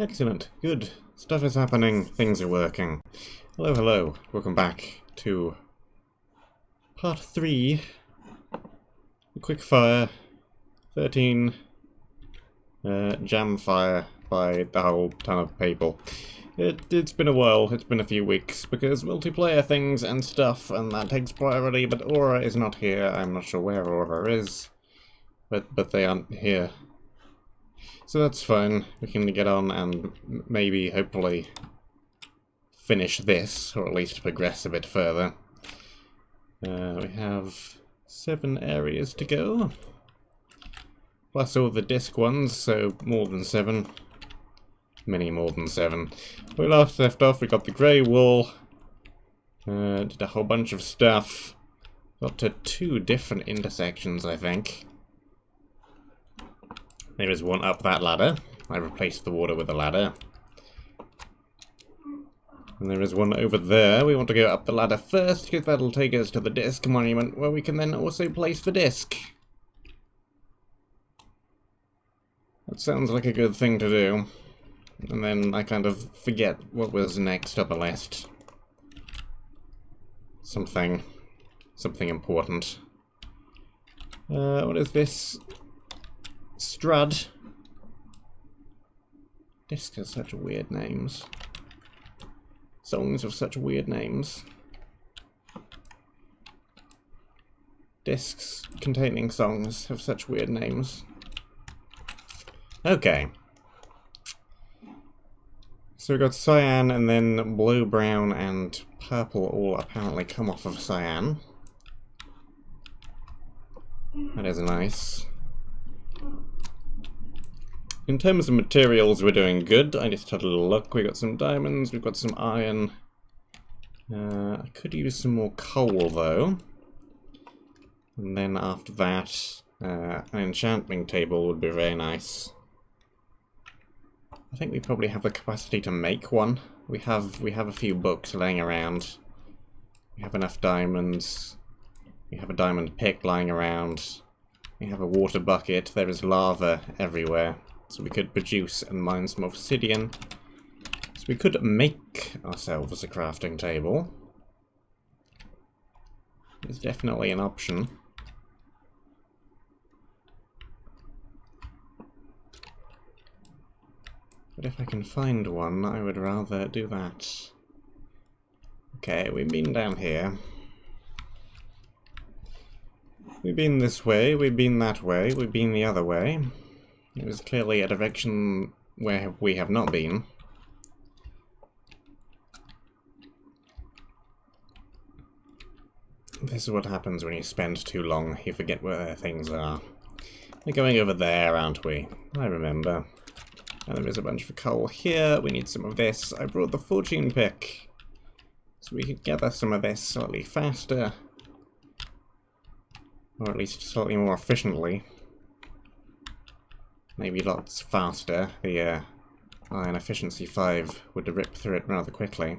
Excellent. Good. Stuff is happening. Things are working. Hello, hello. Welcome back to part 3. Quickfire 13. Jamfire by the whole ton of people. It's been a while. It's been a few weeks because multiplayer things and stuff, and that takes priority. But Aura is not here. I'm not sure where Aura is, but they aren't here. So that's fine, we can get on and maybe, hopefully, finish this, or at least progress a bit further. We have 7 areas to go, plus all the disc ones, so more than 7. Many more than 7. We last left off, we got the grey wool, did a whole bunch of stuff, got to 2 different intersections, I think. There is one up that ladder. I replaced the water with a ladder. And there is one over there. We want to go up the ladder first, because that'll take us to the disc monument, where we can then also place the disc. That sounds like a good thing to do. And then I kind of forget what was next on the list. Something important. What is this? Strud. Discs have such weird names. Songs have such weird names. Discs containing songs have such weird names. Okay. So we've got cyan, and then blue, brown, and purple all apparently come off of cyan. That is nice. In terms of materials, we're doing good. I just had a little look. We've got some diamonds, we've got some iron. I could use some more coal, though. And then after that, an enchanting table would be very nice. I think we probably have the capacity to make one. We have a few books laying around. We have enough diamonds. We have a diamond pick lying around. We have a water bucket. There is lava everywhere. So we could produce and mine some obsidian. So we could make ourselves a crafting table. It's definitely an option. But if I can find one, I would rather do that. Okay, we've been down here. We've been this way, we've been that way, we've been the other way. It was clearly a direction where we have not been. This is what happens when you spend too long, you forget where things are. We're going over there, aren't we? I remember. And there is a bunch of coal here, we need some of this. I brought the fortune pick, so we could gather some of this slightly faster. Or at least slightly more efficiently. Maybe lots faster. The iron efficiency 5 would rip through it rather quickly.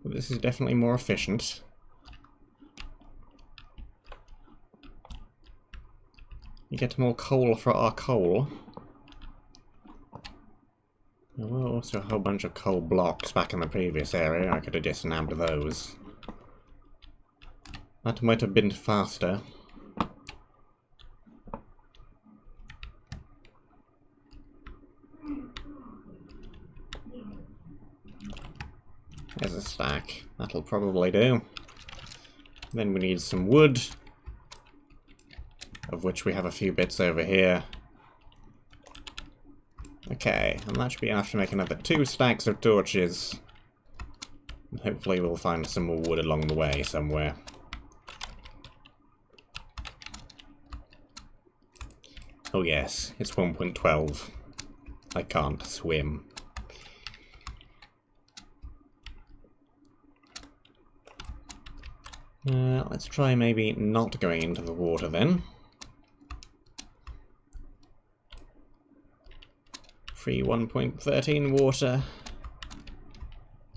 But this is definitely more efficient. You get more coal for our coal. There were also a whole bunch of coal blocks back in the previous area. I could have just nabbed those. That might have been faster. There's a stack. That'll probably do. Then we need some wood, of which we have a few bits over here. Okay, and that should be enough to make another 2 stacks of torches. And hopefully we'll find some more wood along the way somewhere. Oh yes, it's 1.12. I can't swim. Let's try maybe not going into the water then. Free 1.13 water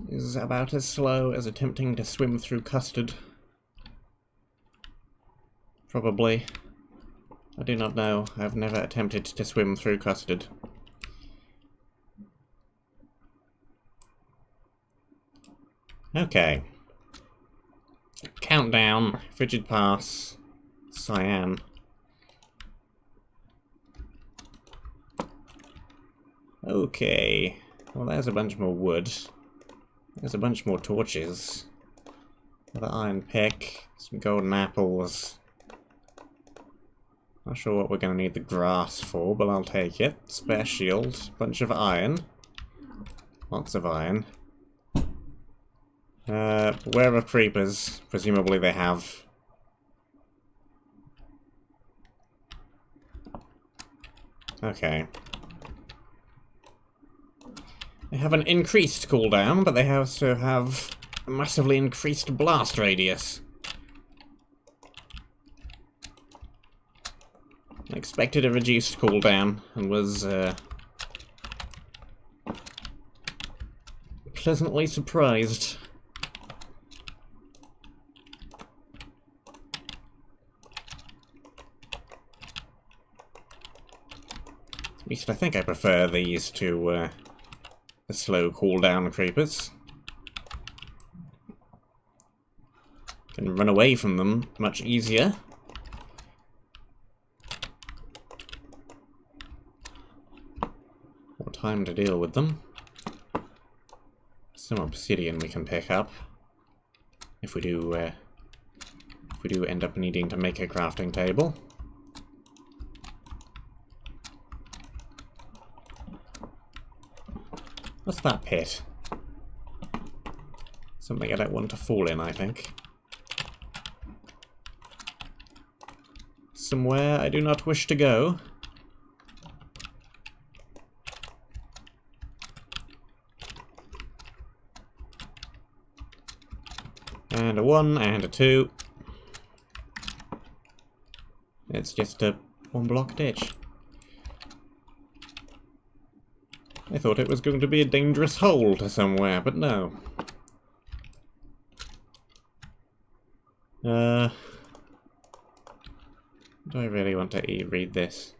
is about as slow as attempting to swim through custard. Probably. I do not know. I've never attempted to swim through custard. Okay. Countdown, frigid pass, cyan. Okay. Well, there's a bunch more wood. There's a bunch more torches. Another iron pick. Some golden apples. Not sure what we're going to need the grass for, but I'll take it. Spare shield. Bunch of iron. Lots of iron. Where are creepers? Presumably they have. Okay. They have an increased cooldown, but they also have a massively increased blast radius. I expected a reduced cooldown, and was pleasantly surprised. At least I think I prefer these to the slow cooldown creepers. Can run away from them much easier. More time to deal with them. Some obsidian we can pick up if we do end up needing to make a crafting table. What's that pit? Something I don't want to fall in, I think. Somewhere I do not wish to go. And a 1 and a 2. It's just a 1-block ditch. I thought it was going to be a dangerous hole to somewhere, but no. Do I really want to read this?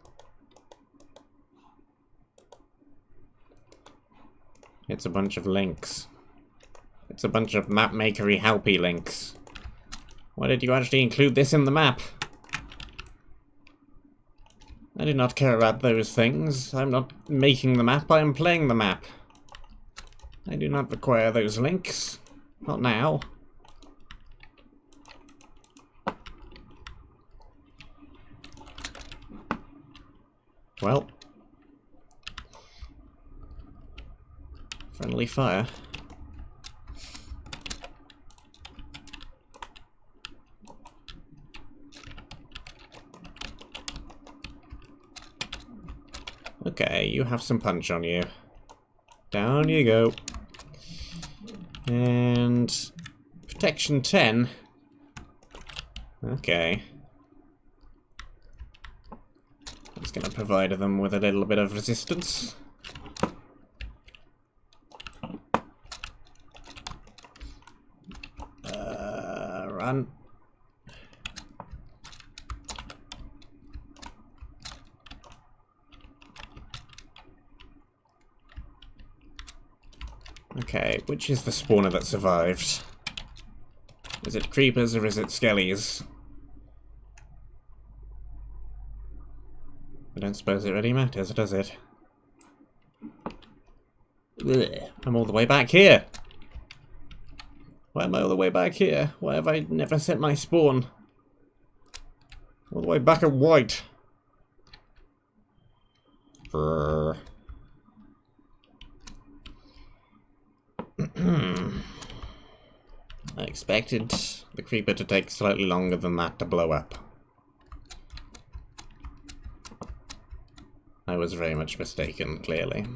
It's a bunch of links. It's a bunch of mapmakery helpy links. Why did you actually include this in the map? I do not care about those things. I'm not making the map, I am playing the map. I do not require those links. Not now. Well. Friendly fire. Okay, you have some punch on you. Down you go. And protection 10. Okay. It's going to provide them with a little bit of resistance. Run. Okay, which is the spawner that survived? Is it creepers or is it skellies? I don't suppose it really matters, does it? Ugh, I'm all the way back here! Why am I all the way back here? Why have I never set my spawn? All the way back at white. Brrr. I expected the creeper to take slightly longer than that to blow up. I was very much mistaken, clearly.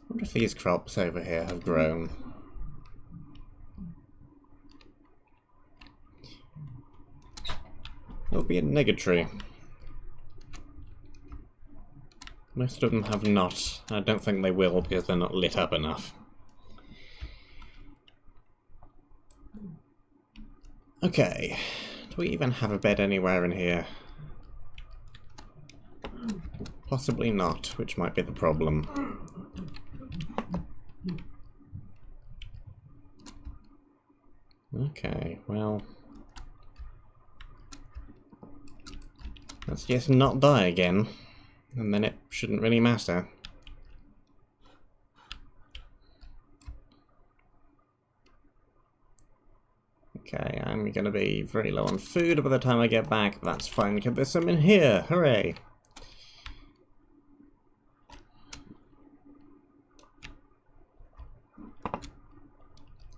I wonder if these crops over here have grown. There'll be a negatory. Most of them have not. I don't think they will because they're not lit up enough. Okay. Do we even have a bed anywhere in here? Possibly not, which might be the problem. Okay, well... let's just not die again, and then it shouldn't really matter. Okay, I'm gonna be very low on food by the time I get back. That's fine, because there's some in here! Hooray!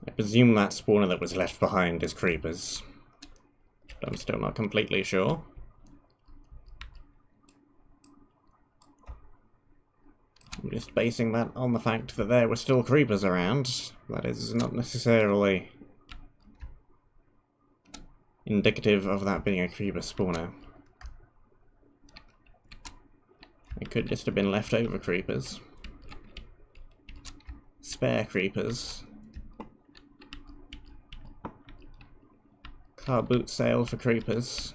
I presume that spawner that was left behind is creepers. But I'm still not completely sure. I'm just basing that on the fact that there were still creepers around. That is not necessarily indicative of that being a creeper spawner. It could just have been leftover creepers. Spare creepers. Car boot sale for creepers.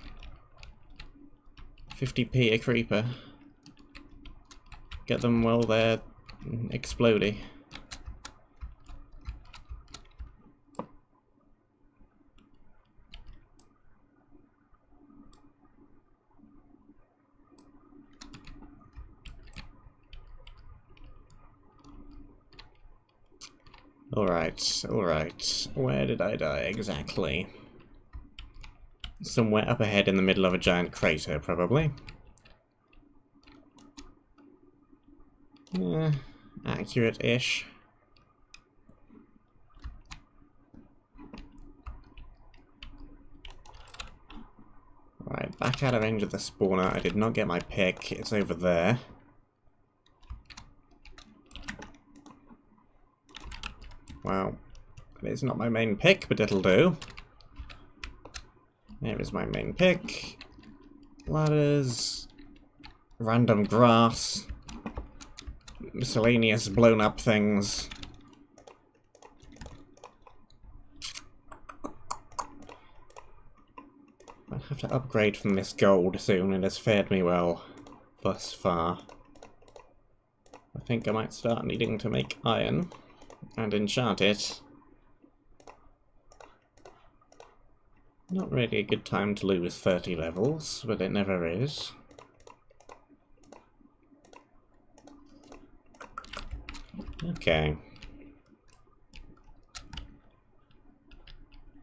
50p a creeper. Get them while they're exploding. Alright, alright. Where did I die exactly? Somewhere up ahead in the middle of a giant crater, probably. Yeah, accurate-ish. Right, back out of range of the spawner. I did not get my pick. It's over there. Well, it is not my main pick, but it'll do. There is my main pick. Ladders. Random grass. Miscellaneous blown up things. I'll have to upgrade from this gold soon. It has fared me well thus far. I think I might start needing to make iron and enchant it. Not really a good time to lose 30 levels, but it never is. Okay.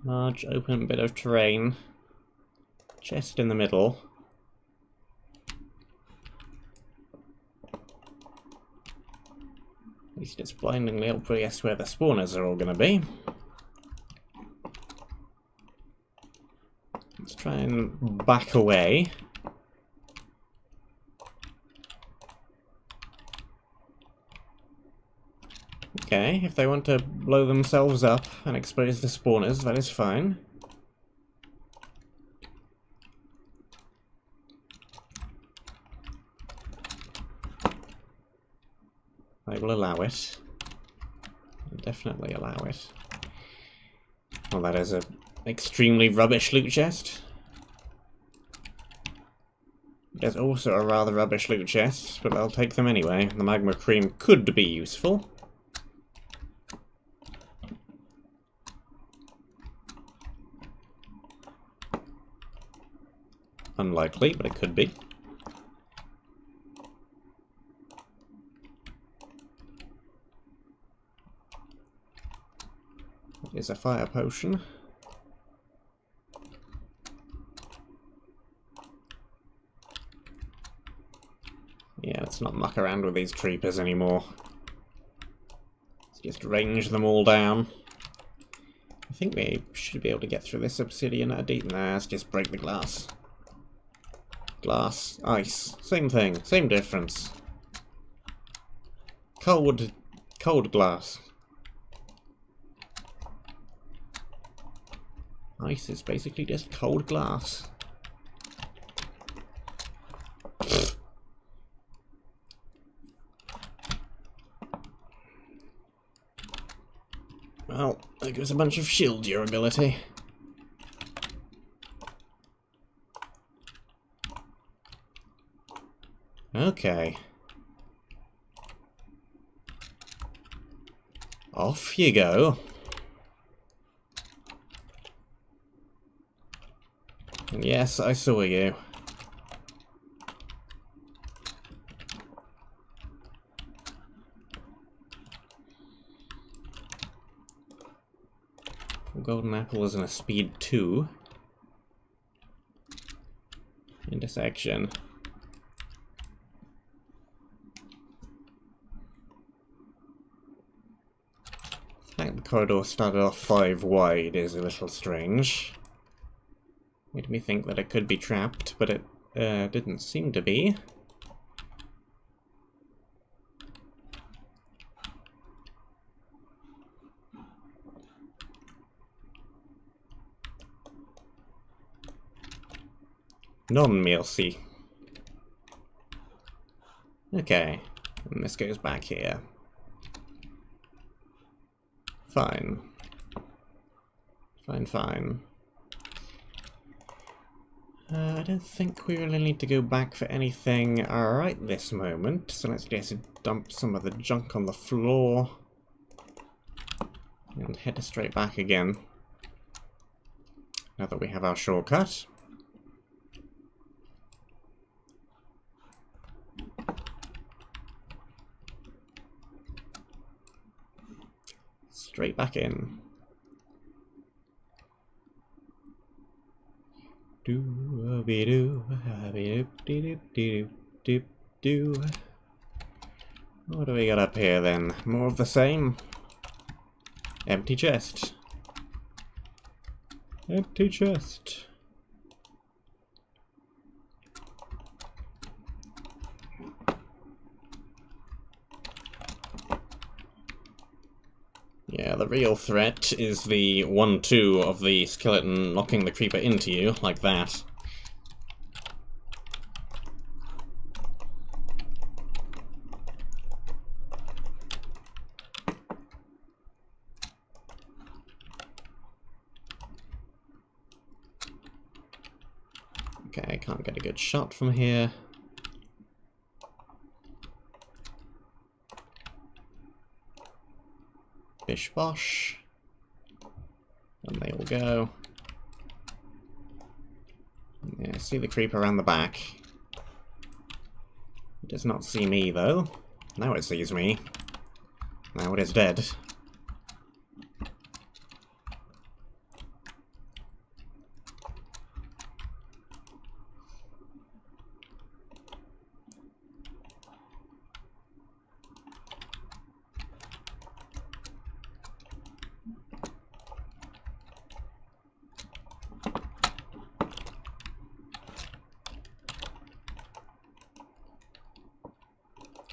Large open bit of terrain. Chest in the middle. At least it's blindingly obvious where the spawners are all going to be. Let's try and back away. Okay, if they want to blow themselves up and expose the spawners, that is fine. I will allow it. I'll definitely allow it. Well, that is a extremely rubbish loot chest. There's also a rather rubbish loot chest, but I'll take them anyway. The magma cream could be useful. Unlikely, but it could be. Is a fire potion. Yeah, let's not muck around with these creepers anymore. Let's just range them all down. I think we should be able to get through this obsidian at a deep... Nah, let's just break the glass. Glass, ice, same thing, same difference. Cold glass. Ice is basically just cold glass. That gives a bunch of shield durability. Okay. Off you go. And yes, I saw you. Golden apple is in a speed 2. Intersection. The fact the corridor started off 5 wide is a little strange. Made me think that it could be trapped, but it didn't seem to be. Non-Milsey. Okay, and this goes back here. Fine. Fine, fine. I don't think we really need to go back for anything right this moment, so let's just dump some of the junk on the floor and head straight back again. Now that we have our shortcut. Straight back in. What do we got up here then? More of the same? Empty chest. Empty chest. Yeah, the real threat is the 1-2 of the skeleton knocking the creeper into you, like that. Okay, I can't get a good shot from here. Bish bosh. And they all go. Yeah, see the creeper around the back. It does not see me, though. Now it sees me. Now it is dead.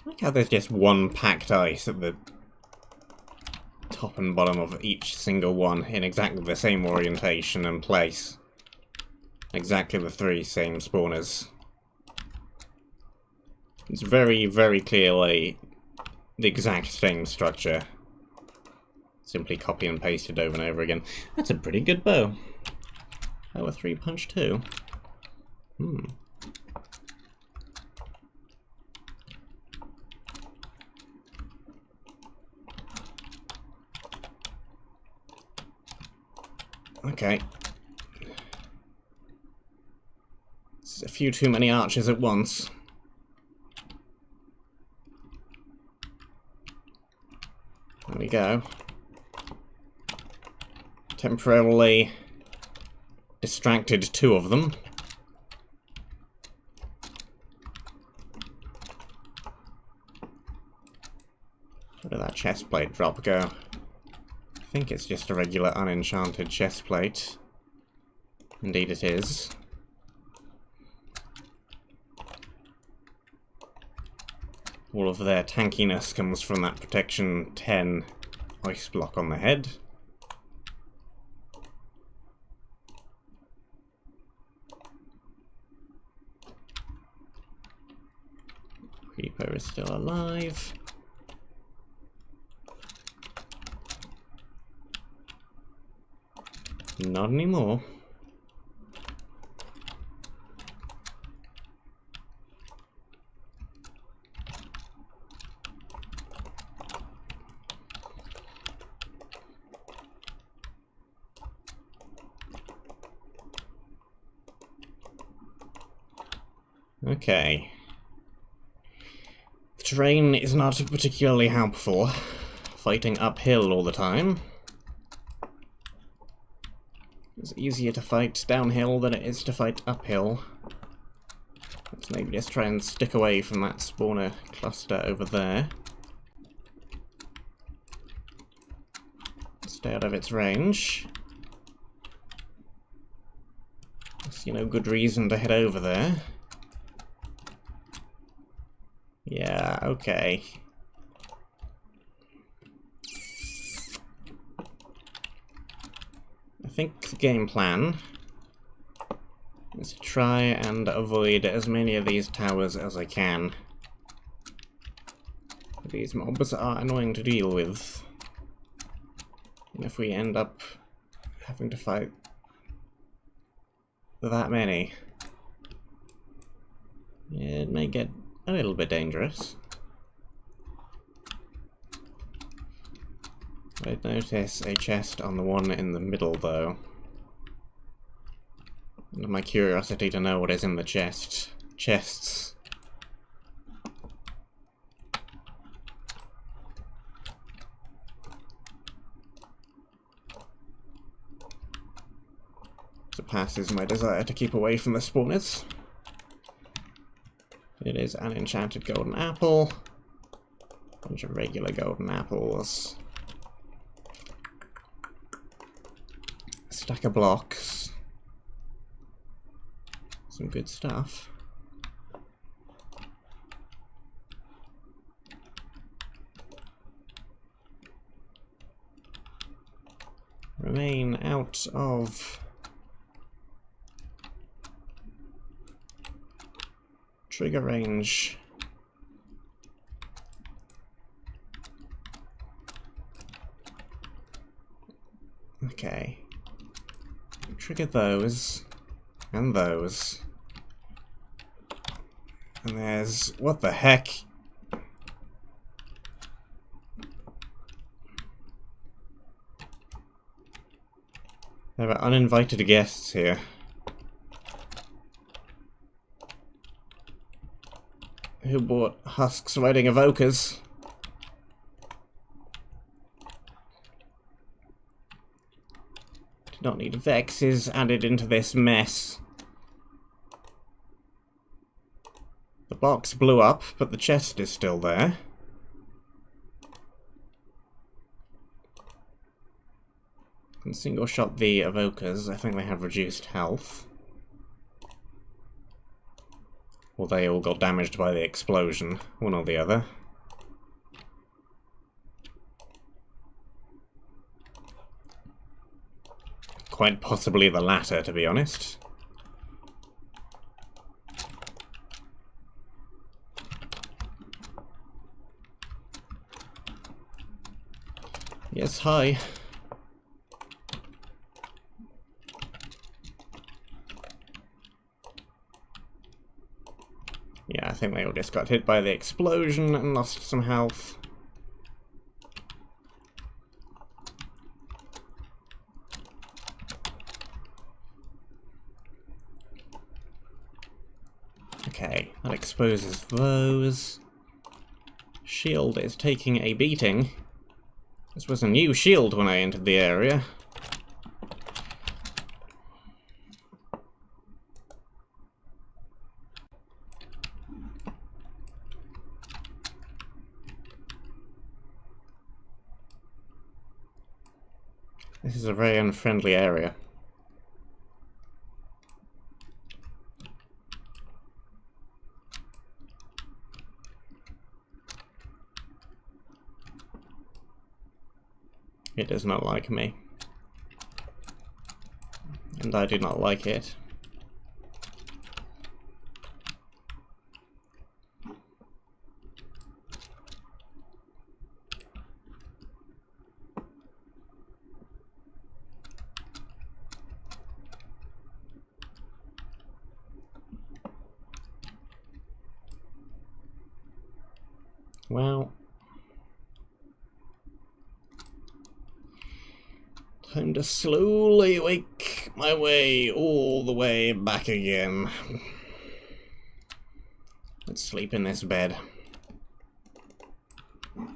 I like how there's just one packed ice at the top and bottom of each single one in exactly the same orientation and place. Exactly the 3 same spawners. It's very, very clearly the exact same structure. Simply copy and pasted over and over again. That's a pretty good bow. Oh, a 3-punch too. Okay. It's a few too many archers at once. There we go. Temporarily distracted 2 of them. Where did that chestplate drop go? I think it's just a regular unenchanted chestplate. Indeed it is. All of their tankiness comes from that protection 10 ice block on the head. Creeper is still alive. Not anymore. Okay. The terrain is not particularly helpful. Fighting uphill all the time. It's easier to fight downhill than it is to fight uphill. Let's maybe just try and stick away from that spawner cluster over there. Stay out of its range. I see no good reason to head over there. Yeah, okay. I think the game plan is to try and avoid as many of these towers as I can. These mobs are annoying to deal with. And if we end up having to fight that many, it may get a little bit dangerous. I notice a chest on the one in the middle, though. And my curiosity to know what is in the chests. Surpasses my desire to keep away from the spawners. It is an enchanted golden apple. A bunch of regular golden apples. A stack of blocks. Some good stuff. Remain out of trigger range. Okay. Trigger those. And those. And there's... what the heck? There are uninvited guests here. Who bought husks riding evokers? Did not need vexes added into this mess. The box blew up, but the chest is still there. And single shot the evokers. I think they have reduced health. Or they all got damaged by the explosion, one or the other. Quite possibly the latter, to be honest. Yes, hi. Yeah, I think they all just got hit by the explosion and lost some health. Okay, that exposes those. Shield is taking a beating. This was a new shield when I entered the area. This is a very unfriendly area. It does not like me. And I do not like it. Well, time to slowly wake my way all the way back again. Let's sleep in this bed.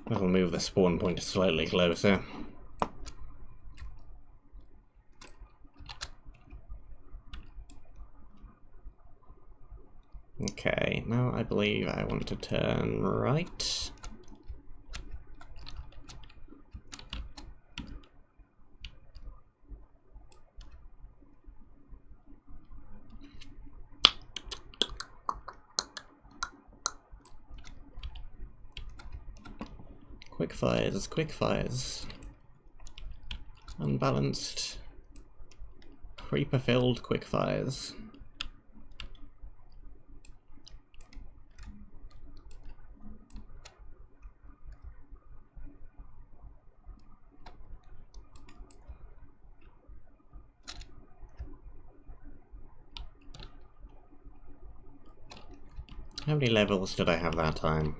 That'll move the spawn point slightly closer. Okay, now I believe I want to turn right. Quickfires, quickfires. Unbalanced, creeper-filled quickfires. How many levels did I have that time?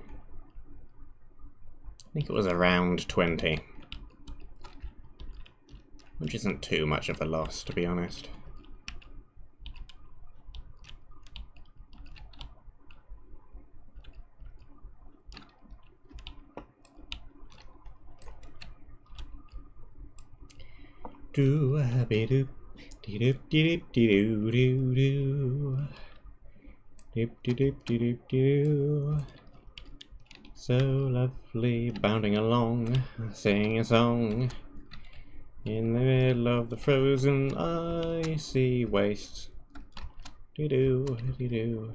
I think it was around 20. Which isn't too much of a loss, to be honest. Do-a-be-doop, dee-doop-dee-doop-dee-doo-doo-doo-doo. Doop-dee-doop-dee-doop-dee-doo. So lovely, bounding along, singing a song in the middle of the frozen icy waste. Dee-doo, dee-doo,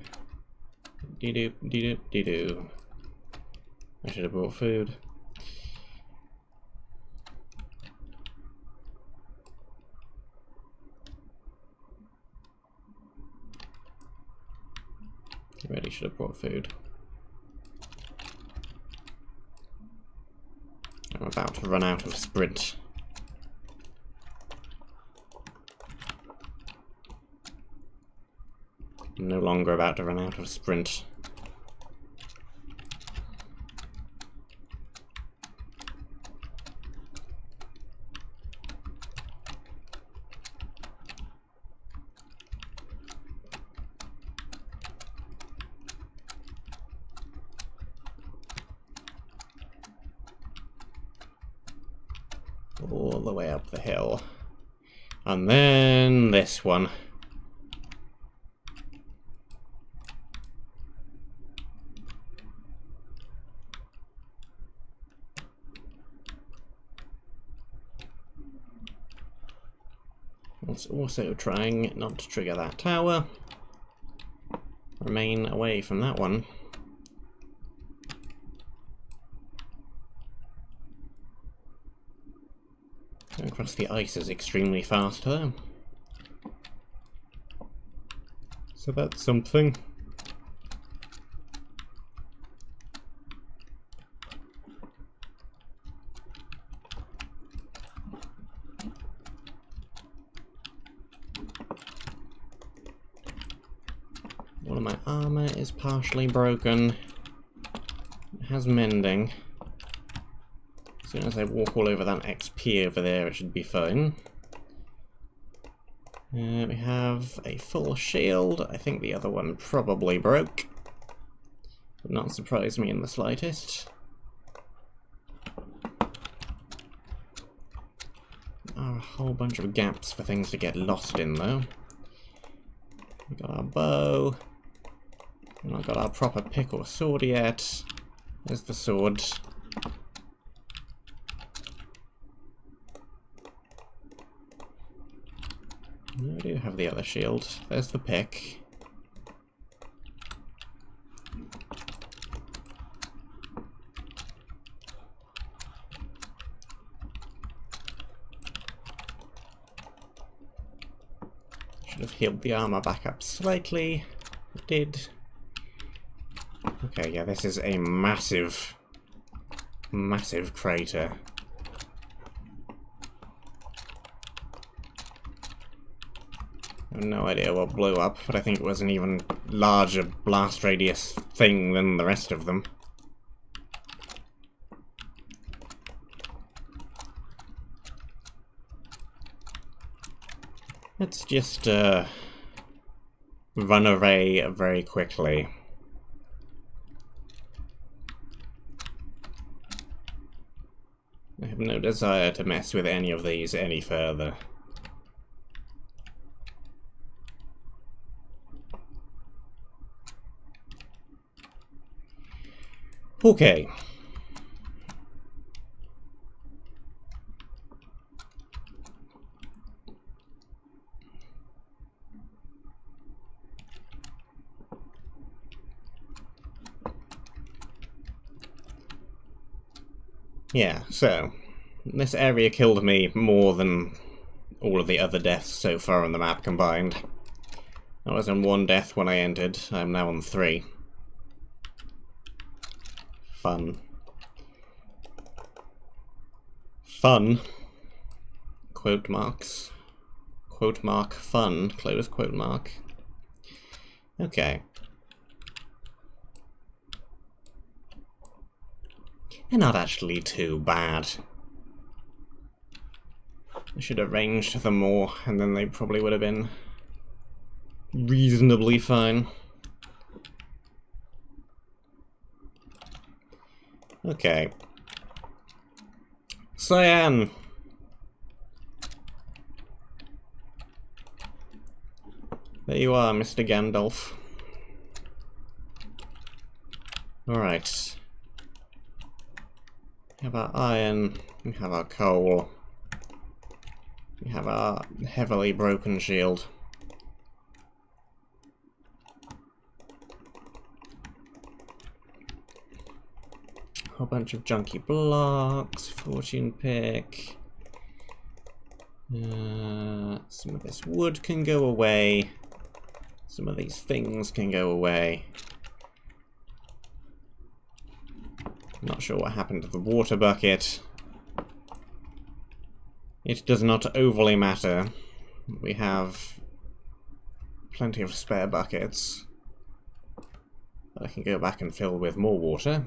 dee-doop, dee-doop, dee-doo. I should have brought food. Really should have brought food. I'm about to run out of sprint. I'm no longer about to run out of sprint. All the way up the hill. And then this one. It's also trying not to trigger that tower. Remain away from that one. Going across the ice is extremely fast though. So that's something. One of my armor is partially broken. It has mending. As soon as I walk all over that XP over there, it should be fine. We have a full shield. I think the other one probably broke. Would not surprise me in the slightest. A whole bunch of gaps for things to get lost in, though. We got our bow. We've not got our proper pick or sword yet. There's the sword. I do have the other shield. There's the pick. Should have healed the armor back up slightly. It did. Okay, yeah, this is a massive, massive crater. I have no idea what blew up, but I think it was an even larger blast radius thing than the rest of them. Let's just run away very quickly. I have no desire to mess with any of these any further. Okay. Yeah, so this area killed me more than all of the other deaths so far on the map combined. I was on 1 death when I entered, I'm now on 3. Fun. Fun. Quote marks. Quote mark fun. Close quote mark. Okay. They're not actually too bad. I should have ranged them more, and then they probably would have been reasonably fine. Okay. Cyan! There you are, Mr. Gandalf. Alright. We have our iron, we have our coal, we have our heavily broken shield. A whole bunch of junky blocks, fortune pick. Some of this wood can go away. Some of these things can go away. Not sure what happened to the water bucket. It does not overly matter. We have plenty of spare buckets that I can go back and fill with more water.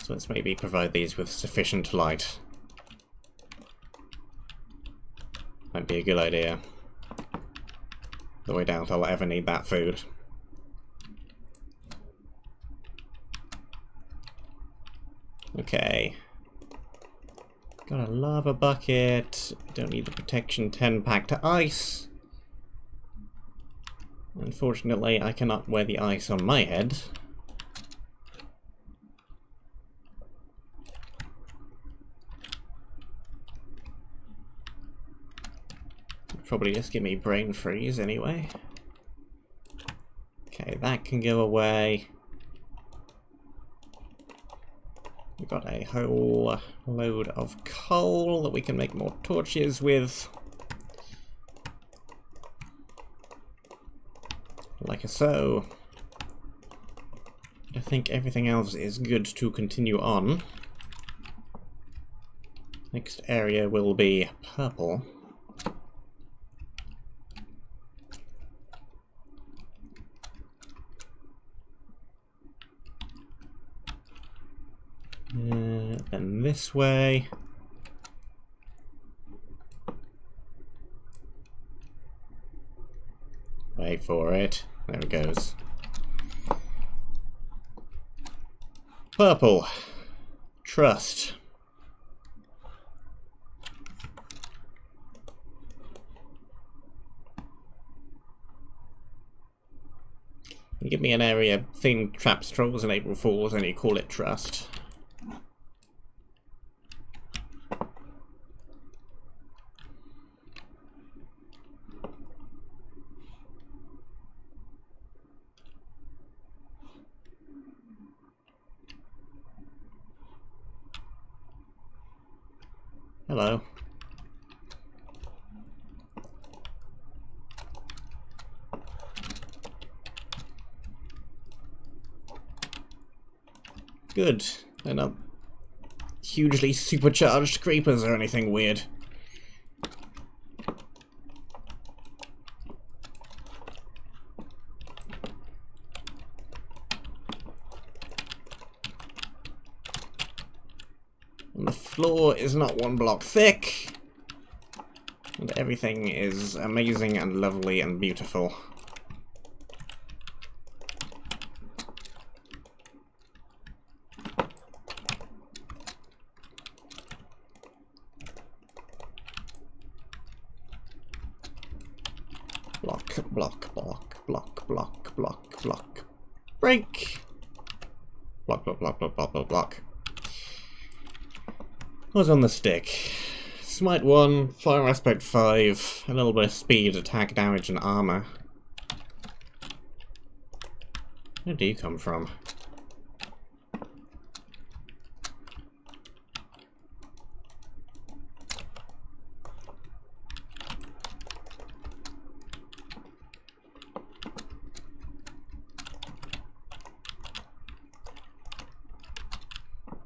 So let's maybe provide these with sufficient light. Might be a good idea. Though I doubt I'll ever need that food. Okay. Got a lava bucket. Don't need the protection 10 pack to ice. Unfortunately, I cannot wear the ice on my head. Probably just give me brain freeze anyway. Okay, that can go away. We've got a whole load of coal that we can make more torches with. Like so. I think everything else is good to continue on. Next area will be purple. Then this way. Wait for it. There it goes. Purple. Trust. You give me an area themed traps, trolls, and April Fools, and you call it Trust. Hello. Good. They're not hugely supercharged creepers or anything weird. floor is not 1 block thick. And everything is amazing and lovely and beautiful. Block, block, block, block, block, block, block. Break! Block, block, block, block, block, block, block. What's on the stick? Smite 1, Fire Aspect 5, a little bit of speed, attack, damage, and armor. Where do you come from?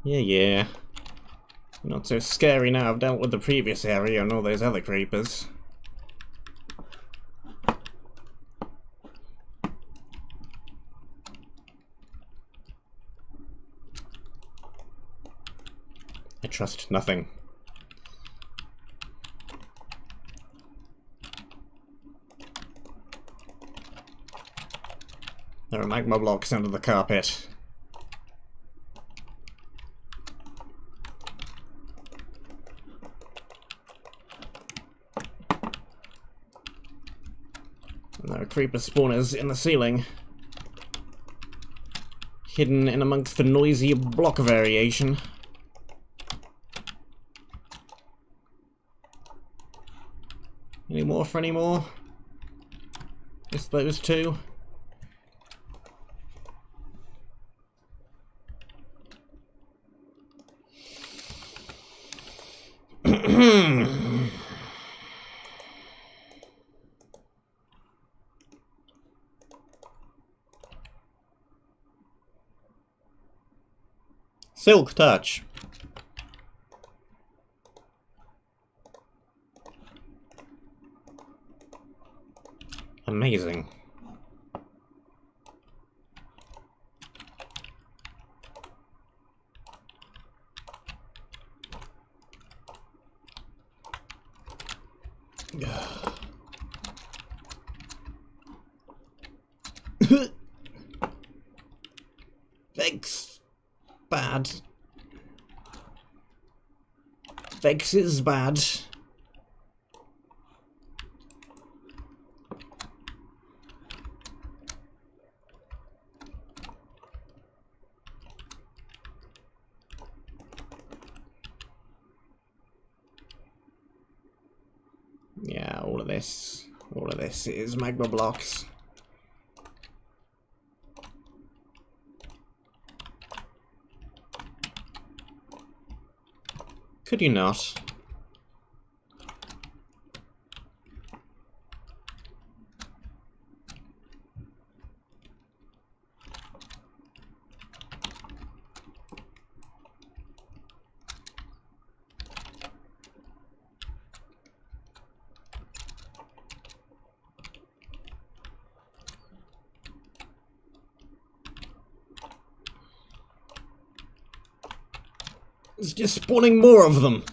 Yeah. Not so scary now I've dealt with the previous area and all those other creepers. I trust nothing. There are magma blocks under the carpet. And there are creeper spawners in the ceiling, hidden in amongst the noisy block variation. Any more for any more? Just those two. Silk touch. Amazing. Vex. Bad. Vex is bad. Yeah, all of this is magma blocks. Could you not? It's just spawning more of them.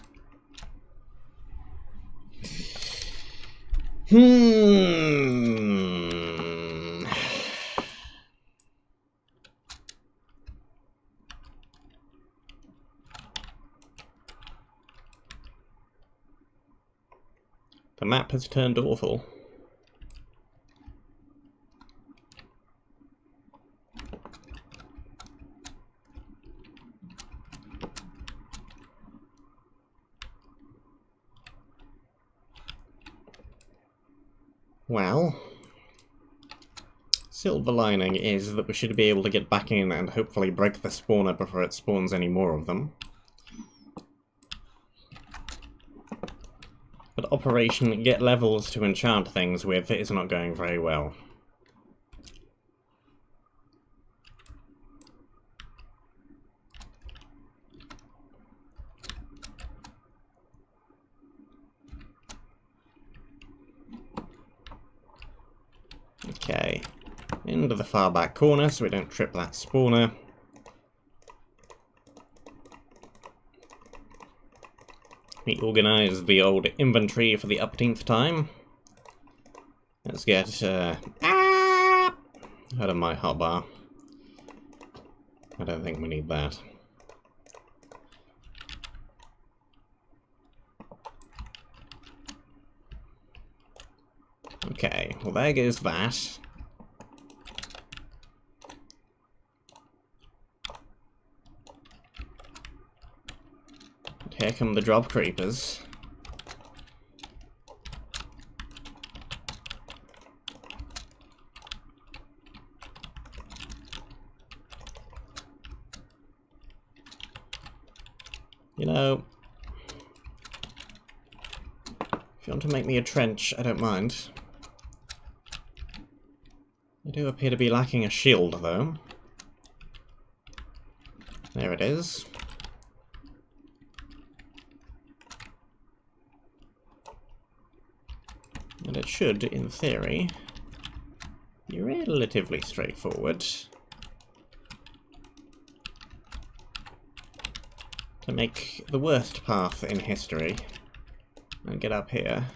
The map has turned awful. Well, silver lining is that we should be able to get back in and hopefully break the spawner before it spawns any more of them. But Operation Get Levels to enchant things with is not going very well. Okay, into the far back corner so we don't trip that spawner. reorganize the old inventory for the upteenth time. Let's get out of my hotbar. I don't think we need that. Okay, well there goes that. Here come the drop creepers. You know, if you want to make me a trench, I don't mind. I do appear to be lacking a shield, though. There it is. And it should, in theory, be relatively straightforward to make the worst path in history and get up here.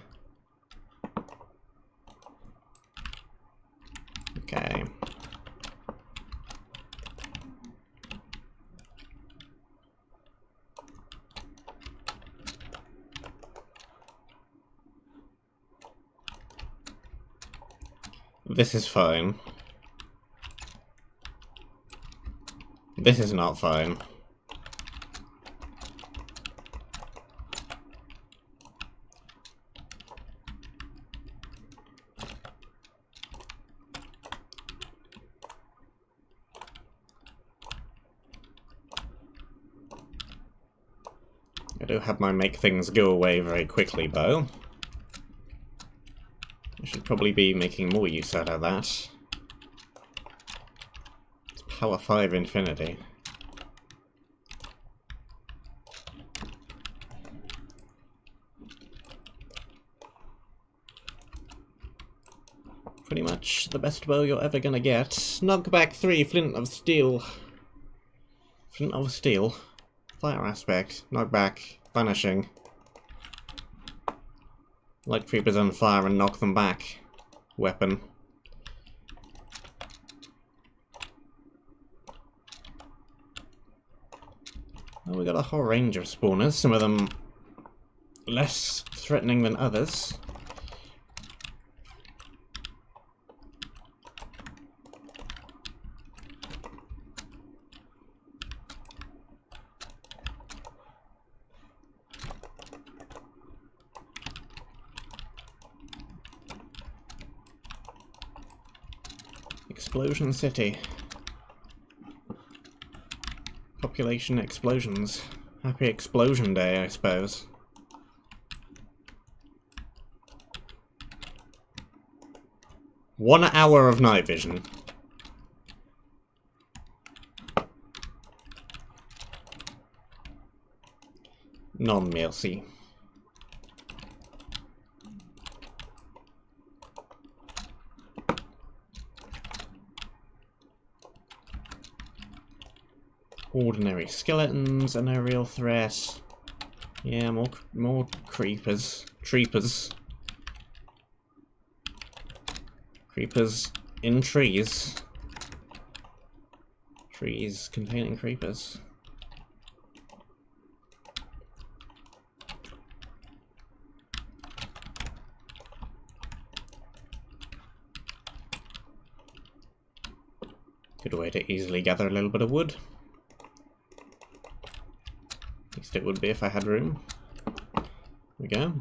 Okay. This is fine. This is not fine. I do have my make things go away very quickly bow. I should probably be making more use out of that. It's power 5 infinity. Pretty much the best bow you're ever gonna get. Knockback 3, flint of steel. Flint of steel. Fire aspect. Knockback. Vanishing. Light creepers on fire and knock them back. Weapon. Well, we got a whole range of spawners, some of them less threatening than others. Explosion City. Population explosions. Happy Explosion Day, I suppose. One hour of night vision. Non-mercy. Ordinary skeletons are no real threat. Yeah, more creepers. Creepers. Creepers in trees. Trees containing creepers. Good way to easily gather a little bit of wood. At least it would be if I had room. There we go.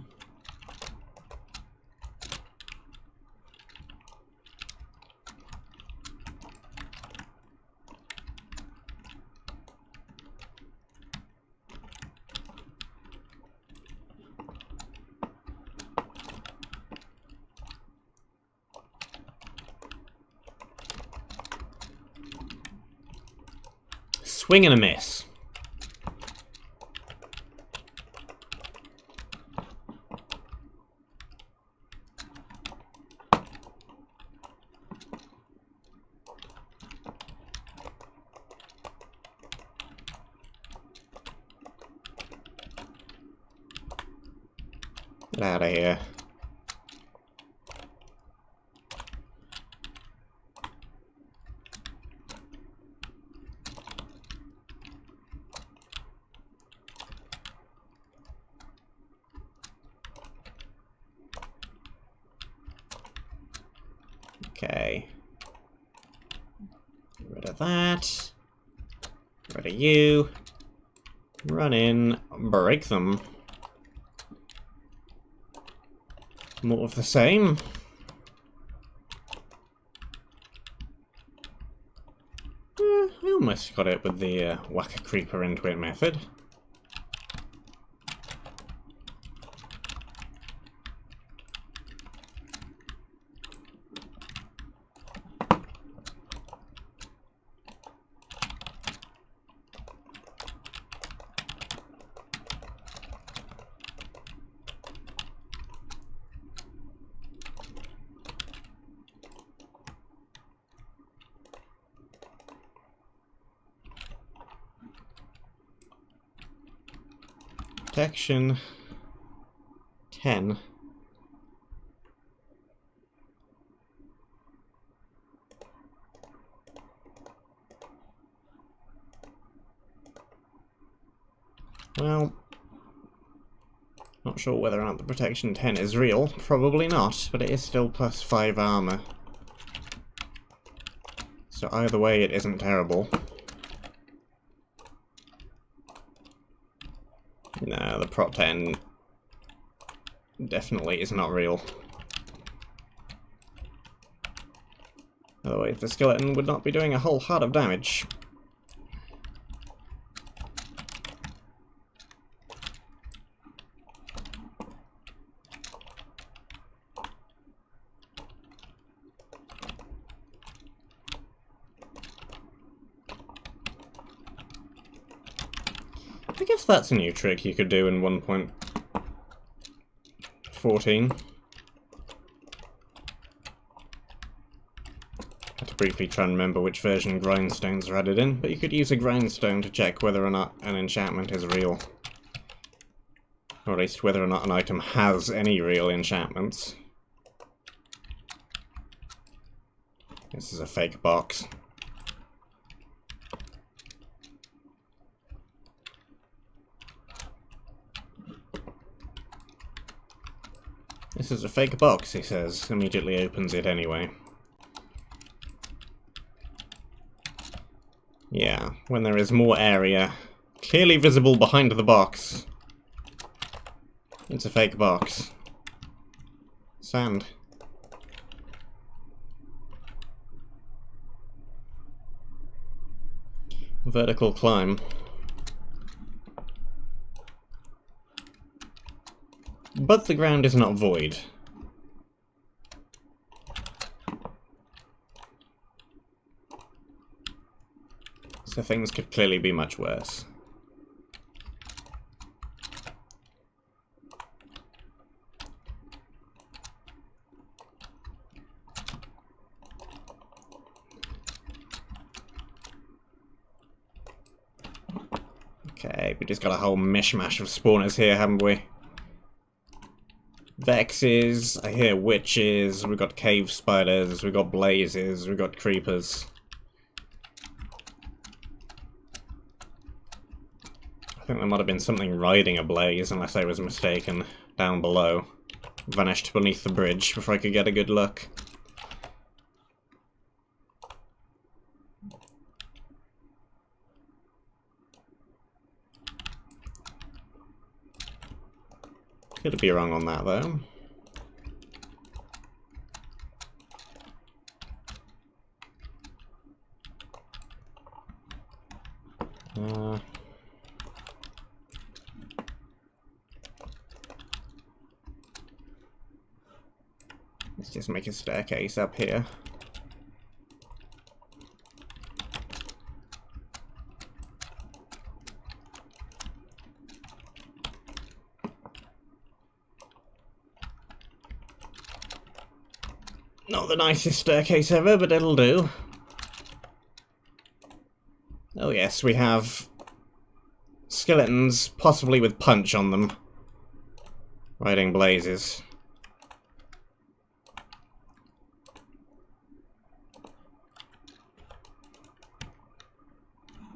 Swing and a miss. Get out of here. Okay. Get rid of that. Get rid of you. Run in, break them. More of the same. I almost got it with the whack a creeper into it method. Protection 10. Well, not sure whether or not the protection 10 is real. Probably not, but it is still plus 5 armor. So either way, it isn't terrible. No, the prop 10 definitely is not real. Otherwise, the skeleton would not be doing a whole lot of damage. I guess that's a new trick you could do in 1.14. I had to briefly try and remember which version grindstones are added in, but you could use a grindstone to check whether or not an enchantment is real. Or at least whether or not an item has any real enchantments. This is a fake box. This is a fake box, he says. Immediately opens it anyway. Yeah, when there is more area clearly visible behind the box, it's a fake box. Sand. Vertical climb. But the ground is not void. So things could clearly be much worse. Okay, we just got a whole mishmash of spawners here, haven't we? Vexes, I hear witches, we've got cave spiders, we've got blazes, we've got creepers. I think there might have been something riding a blaze, unless I was mistaken, down below. Vanished beneath the bridge before I could get a good look. Could be wrong on that, though. Let's just make a staircase up here. Not the nicest staircase ever, but it'll do. Oh yes, we have skeletons, possibly with punch on them. Riding blazes.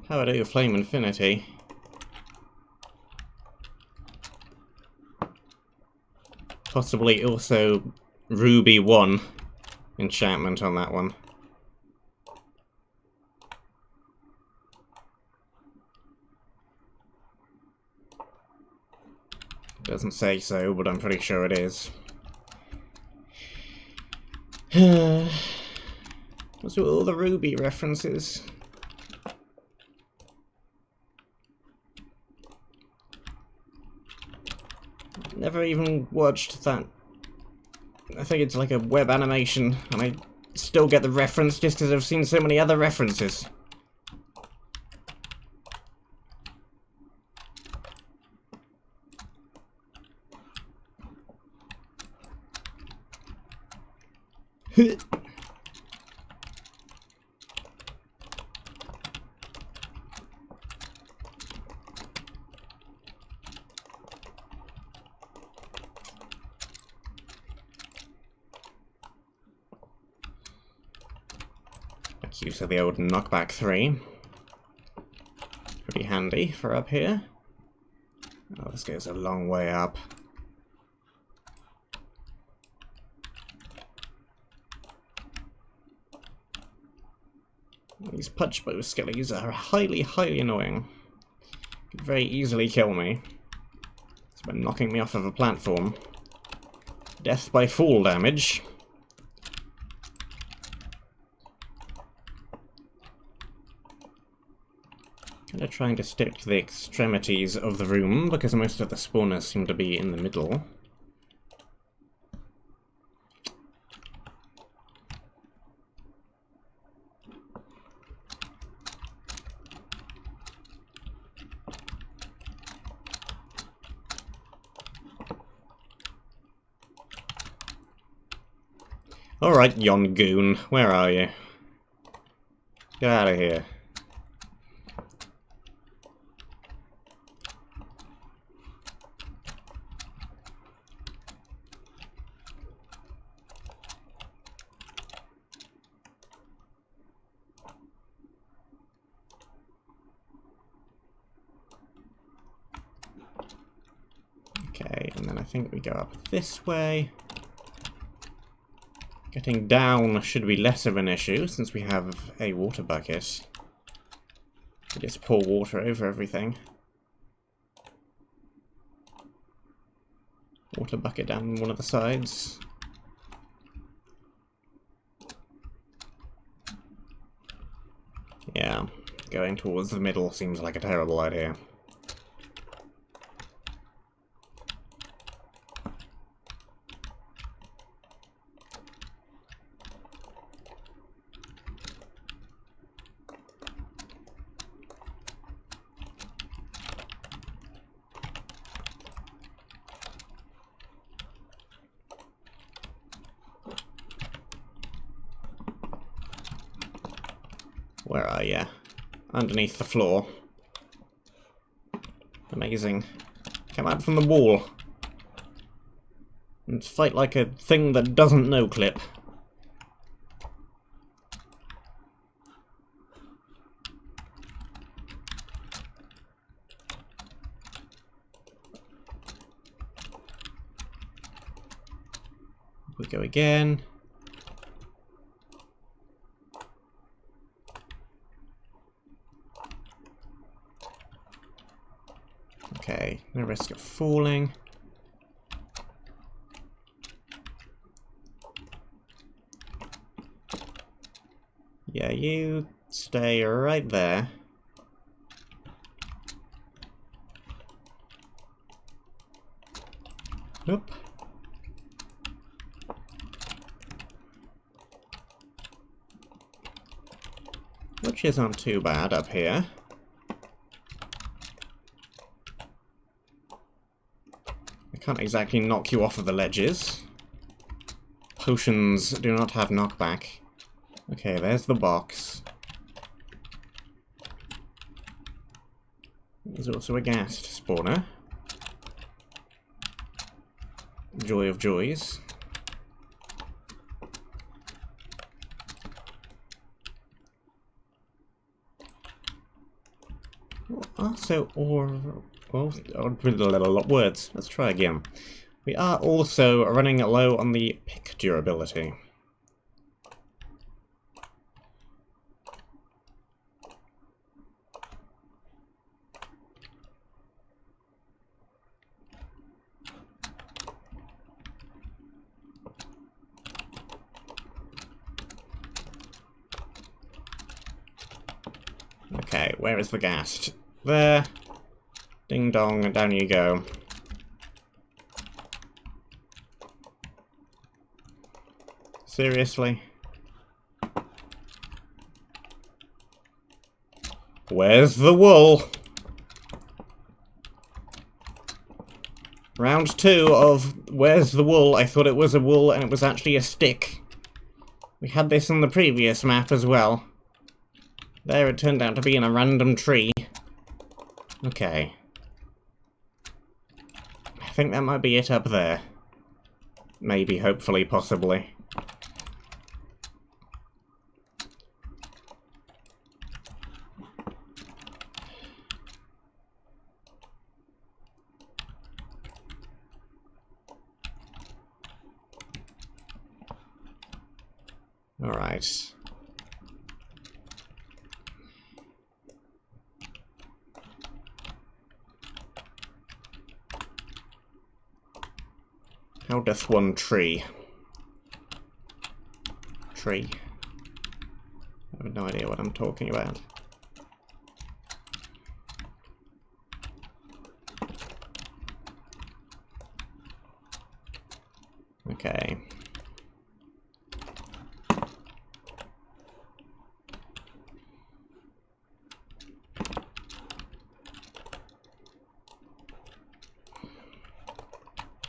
How do Flame Infinity? Possibly also Ruby 1 enchantment on that one. Doesn't say so, but I'm pretty sure it is. What's with all the Ruby references? Never even watched that. I think it's like a web animation, and I still get the reference just because I've seen so many other references. Make use of the old knockback 3. Pretty handy for up here. Oh, this goes a long way up. These punchbow skellies are highly, highly annoying. Could very easily kill me. It's been knocking me off of a platform. Death by fall damage. Kind of trying to stick to the extremities of the room, because most of the spawners seem to be in the middle. Alright, yon goon, where are you? Get out of here. Okay, and then I think we go up this way. Getting down should be less of an issue, since we have a water bucket. We just pour water over everything. Water bucket down one of the sides. Yeah, going towards the middle seems like a terrible idea. Where are you? Underneath the floor. Amazing. Come out from the wall. And fight like a thing that doesn't no-clip. We go again. Okay, no risk of falling. Yeah, you stay right there. Nope. Which isn't too bad up here. I can't exactly knock you off of the ledges. Potions do not have knockback. Okay, there's the box. There's also a ghast spawner. Joy of joys. Also, words. Let's try again. We are also running low on the pick durability. Okay, where is the ghast? There. Ding dong, down you go. Seriously? Where's the wool? Round 2 of Where's the wool? I thought it was a wool and it was actually a stick. We had this on the previous map as well. There it turned out to be in a random tree. Okay. I think that might be it up there. Maybe, hopefully, possibly. Alright. How doth one tree? Tree. I have no idea what I'm talking about. Okay.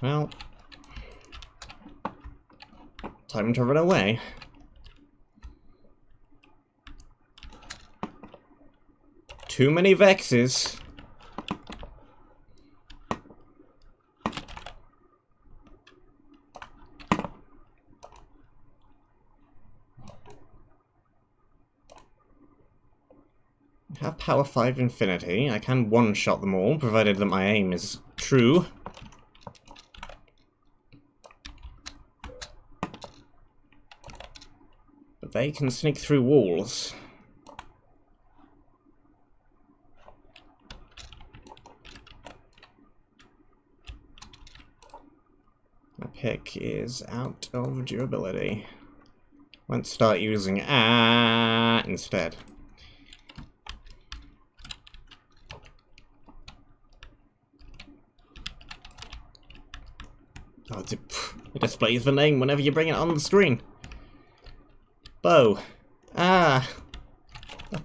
Well, time to run away. Too many vexes. I have power 5 infinity. I can one-shot them all, provided that my aim is true. But they can sneak through walls. My pick is out of durability. Let's start using instead. Oh, it displays the name whenever you bring it on the screen. Bow.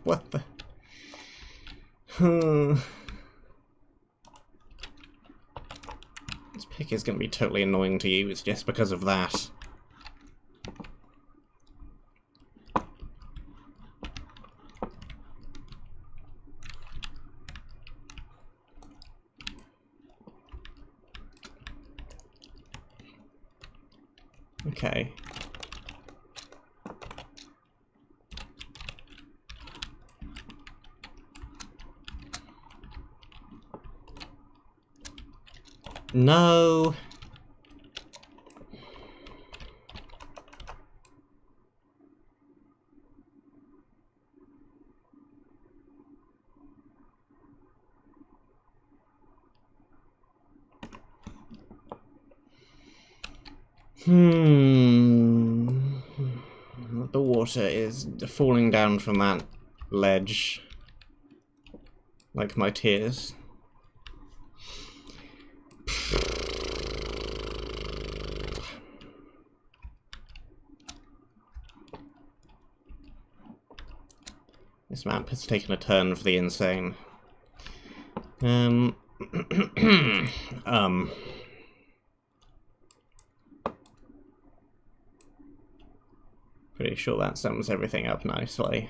What the... This pick is going to be totally annoying to use just because of that. Okay. No. The water is falling down from that ledge. Like my tears. This map has taken a turn for the insane. Pretty sure that sums everything up nicely.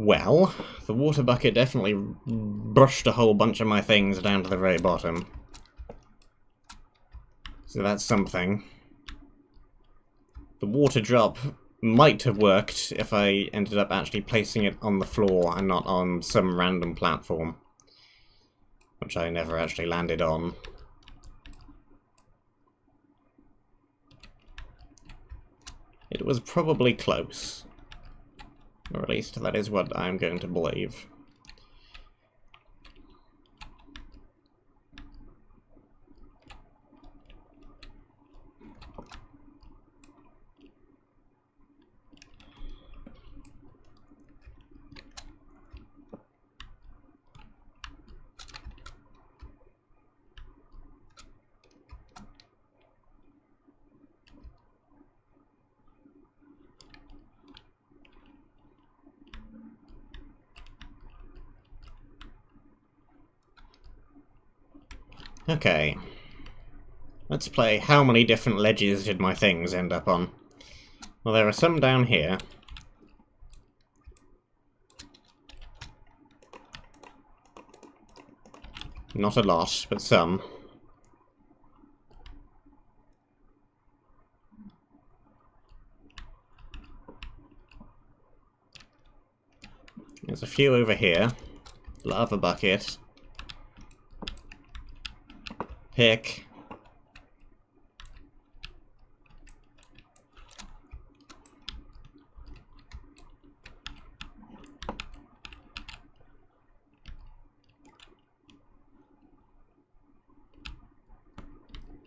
Well, the water bucket definitely brushed a whole bunch of my things down to the very bottom. So that's something. The water drop might have worked if I ended up actually placing it on the floor and not on some random platform, which I never actually landed on. It was probably close. Or at least that is what I'm going to believe. Okay. Let's play how many different ledges did my things end up on. Well, there are some down here. Not a lot, but some. There's a few over here. Lava bucket. Pick.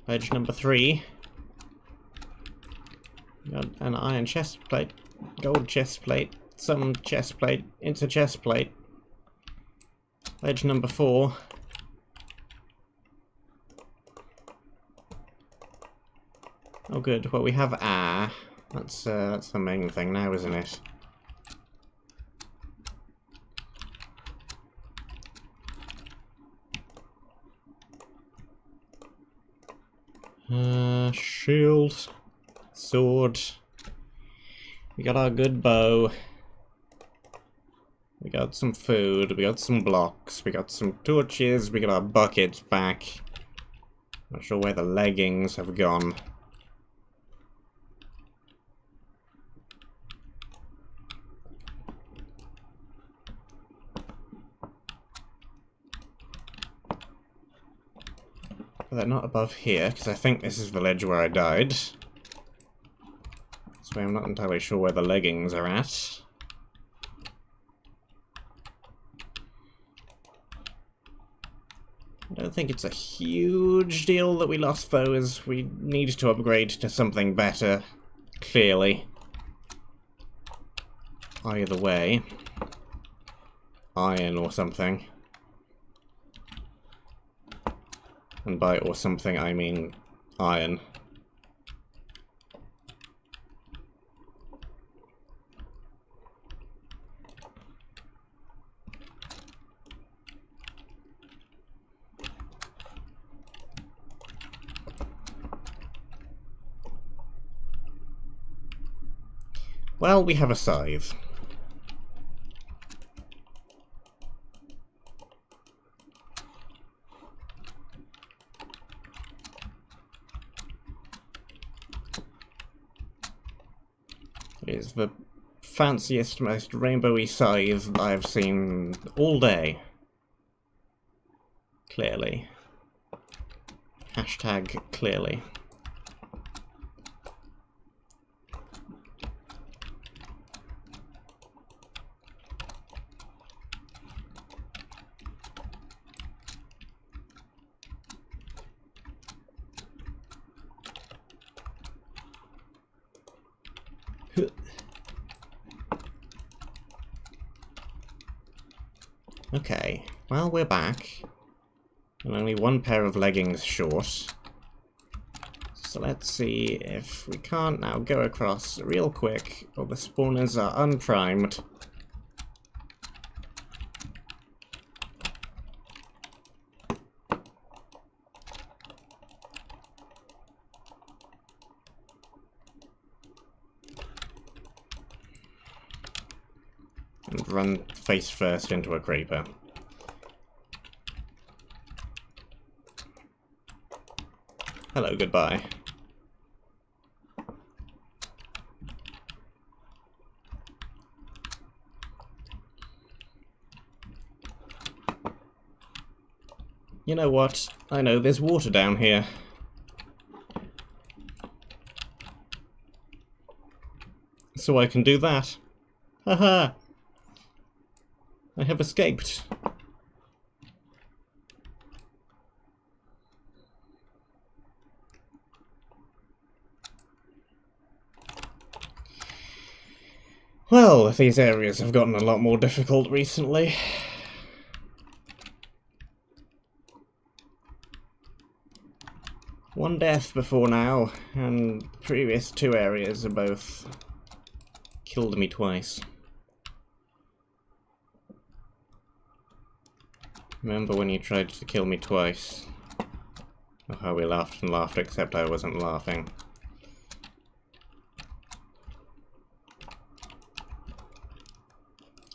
Ledge number 3. Got an iron chest plate, gold chest plate, some chest plate, into chest plate. Ledge number 4. Oh good, well we have that's the main thing now, isn't it? Shield, sword. We got our good bow. We got some food, we got some blocks, we got some torches, we got our buckets back. Not sure where the leggings have gone. But they're not above here, because I think this is the ledge where I died. So I'm not entirely sure where the leggings are at. I don't think it's a huge deal that we lost though, as we need to upgrade to something better, clearly. Either way. Iron or something. And by or something I mean iron. Well, we have a scythe. It is the fanciest, most rainbowy scythe I've seen all day. Clearly. Hashtag clearly. Okay, well, we're back. And only one pair of leggings short. So let's see if we can't now go across real quick, or the spawners are unprimed. and run face first into a creeper. Hello, goodbye. You know what? I know there's water down here. So I can do that. Haha! I have escaped. Well, these areas have gotten a lot more difficult recently. One death before now, and the previous two areas are both killed me twice. Remember when you tried to kill me twice? Oh, how we laughed and laughed, except I wasn't laughing.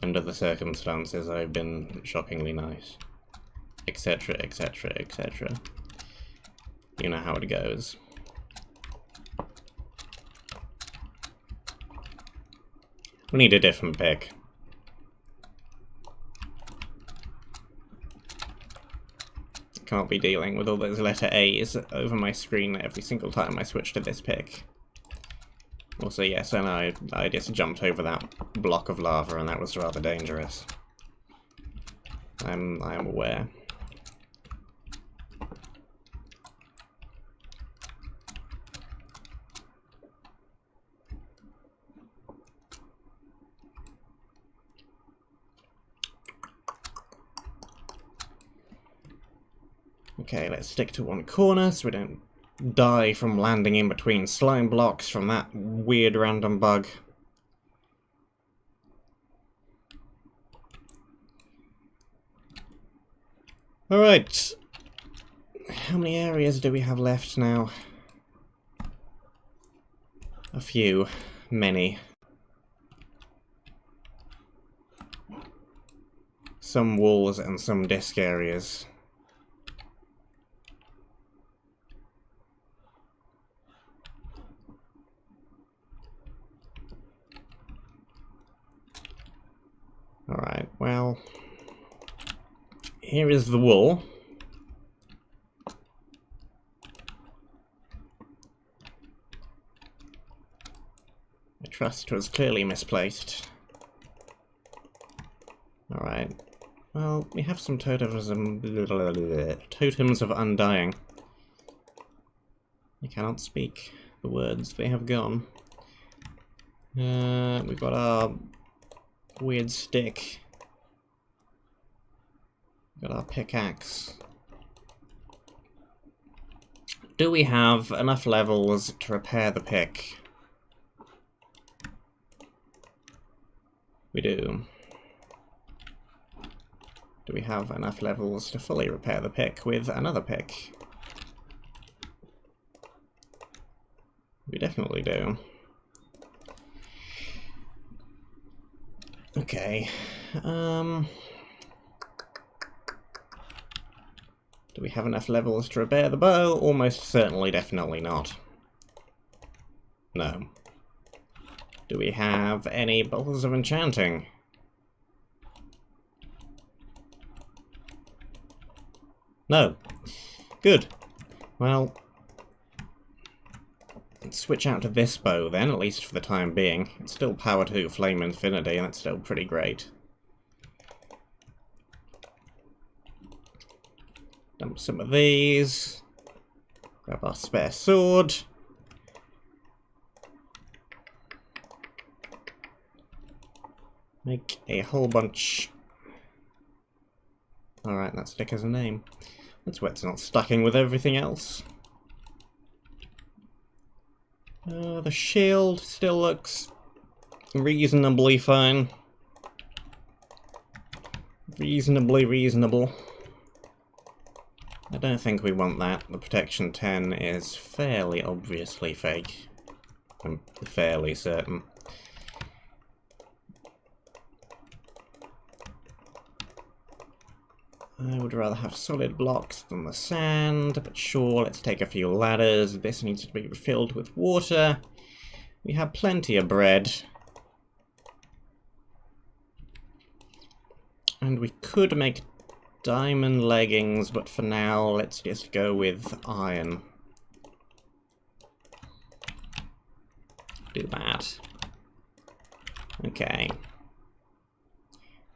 Under the circumstances, I've been shockingly nice. Etc, etc, etc. You know how it goes. We need a different pick. Can't be dealing with all those letter A's over my screen every single time I switch to this pick. Also, yes, and I just jumped over that block of lava, and that was rather dangerous. I am aware. Okay, let's stick to one corner so we don't die from landing in between slime blocks from that weird random bug. Alright. How many areas do we have left now? A few. Many. Some walls and some disc areas. Alright, well, here is the wall. I trust was clearly misplaced. Alright, well, we have some totems of undying. I cannot speak the words, they have gone. We've got our weird stick. Got our pickaxe. Do we have enough levels to repair the pick? We do. Do we have enough levels to fully repair the pick with another pick? We definitely do. Okay, do we have enough levels to repair the bow? Almost certainly, definitely not. No. Do we have any bottles of enchanting? No. Good. Well, let's switch out to this bow then, at least for the time being. It's still power 2 Flame Infinity, and that's still pretty great. Dump some of these. Grab our spare sword. Make a whole bunch. Alright, that stick has a name. That's why it's not stacking with everything else. The shield still looks reasonably fine. Reasonably reasonable. I don't think we want that. The protection 10 is fairly obviously fake. I'm fairly certain. I would rather have solid blocks than the sand, but sure, let's take a few ladders. This needs to be filled with water. We have plenty of bread. And we could make diamond leggings, but for now, let's just go with iron. Do that. Okay.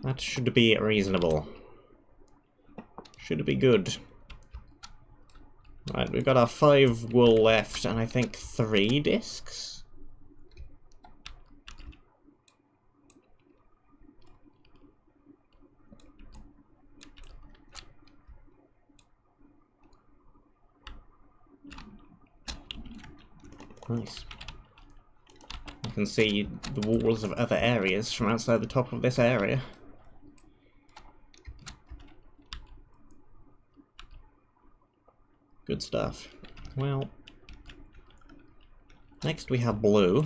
That should be reasonable. Should be good. Right, we've got our 5 wool left, and I think 3 discs? Nice. You can see the walls of other areas from outside the top of this area. Good stuff. Well, next we have blue.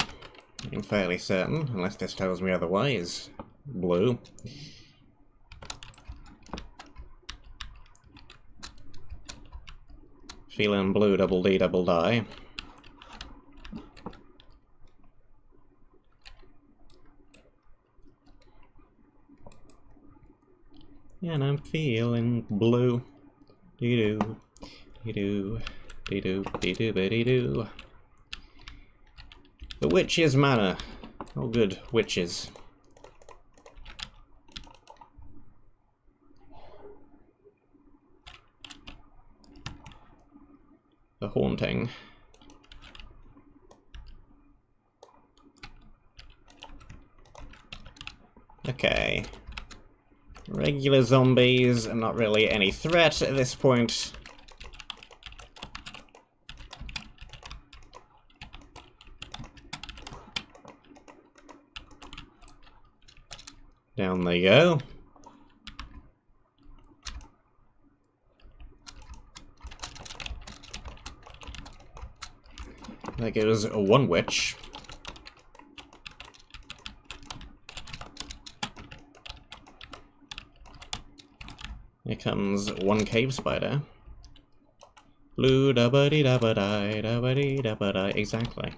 I'm fairly certain, unless this tells me otherwise. Blue. Feeling blue, double D, double die. And I'm feeling blue. Dee-doo. Dee-doo, dee-doo, dee-doo, dee-doo. The Witch's Manor. Oh good, witches. The Haunting. Okay. Regular zombies are not really any threat at this point. Down they go. There goes one witch. Here comes one cave spider. Blue da ba dee da ba die, da ba dee da ba die. Exactly.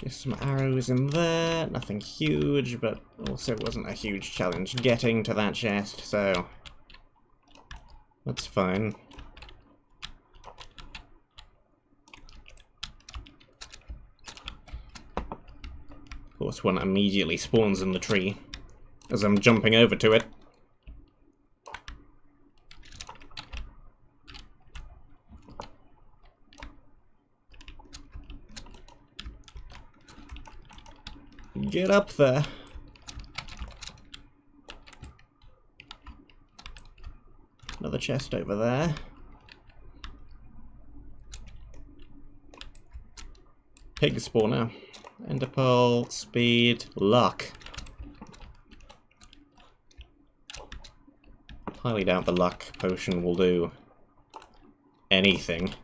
Just some arrows in there, nothing huge, but also wasn't a huge challenge getting to that chest, so that's fine. Of course, one immediately spawns in the tree as I'm jumping over to it. Get up there. Another chest over there. Pig spawner. Ender pearl, speed, luck. Highly doubt the luck potion will do anything.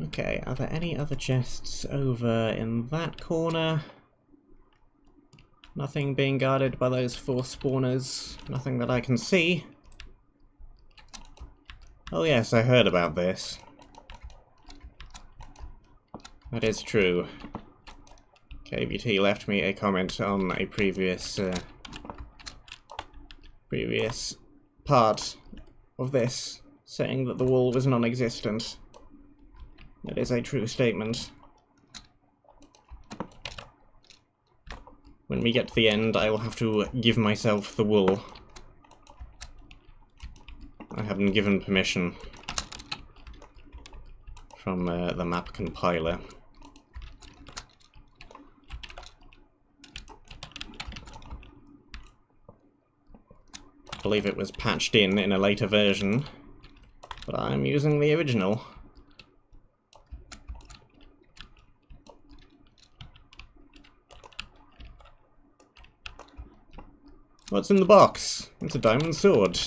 Okay, are there any other chests over in that corner? Nothing being guarded by those 4 spawners. Nothing that I can see. Oh yes, I heard about this. That is true. KBT left me a comment on a previous part of this, saying that the wall was non-existent. That is a true statement. When we get to the end, I will have to give myself the wool. I haven't given permission from the map compiler. I believe it was patched in a later version, but I'm using the original. What's in the box? It's a diamond sword.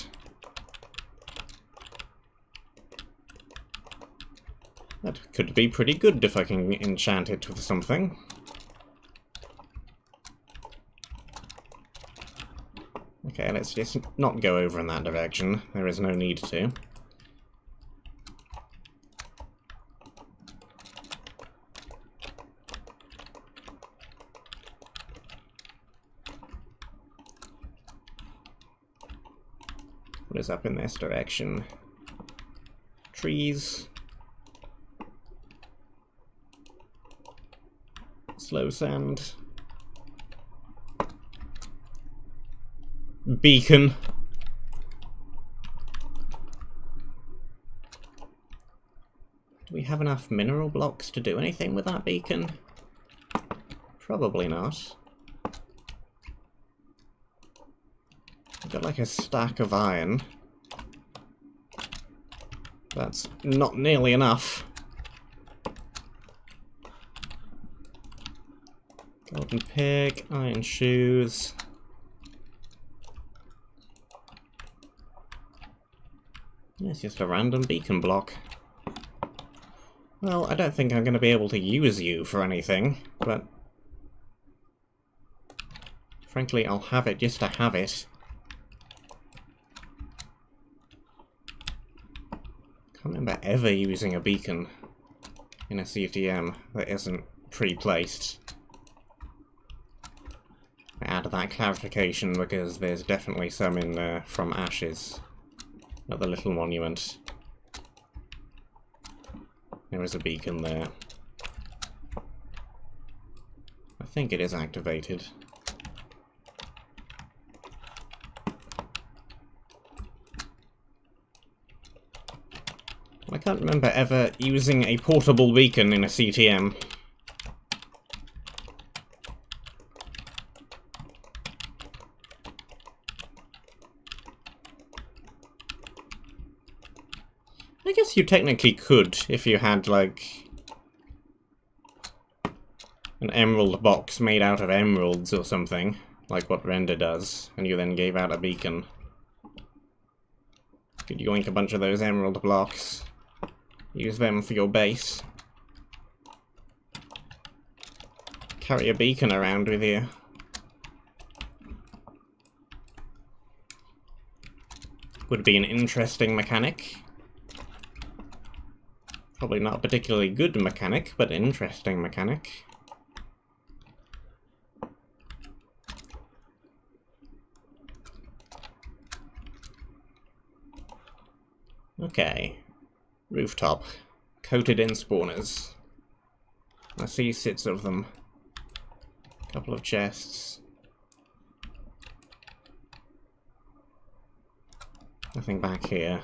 That could be pretty good if I can enchant it with something. Okay, let's just not go over in that direction. There is no need to. What is up in this direction? Trees. Slow sand. Beacon. Do we have enough mineral blocks to do anything with that beacon? Probably not. I've got like a stack of iron. That's not nearly enough. Golden pig, iron shoes. It's just a random beacon block. Well, I don't think I'm going to be able to use you for anything, but frankly, I'll have it just to have it. Can't remember ever using a beacon in a CTM that isn't pre-placed. I add that clarification because there's definitely some in there from Ashes, at the little monument. There is a beacon there. I think it is activated. I can't remember ever using a portable beacon in a CTM. I guess you technically could if you had, like, an emerald box made out of emeralds or something, like what Render does, and you then gave out a beacon. Could yoink a bunch of those emerald blocks, use them for your base, carry a beacon around with you. Would be an interesting mechanic. Probably not a particularly good mechanic, but an interesting mechanic. Okay. Rooftop. Coated in spawners. I see 6 of them. Couple of chests. Nothing back here.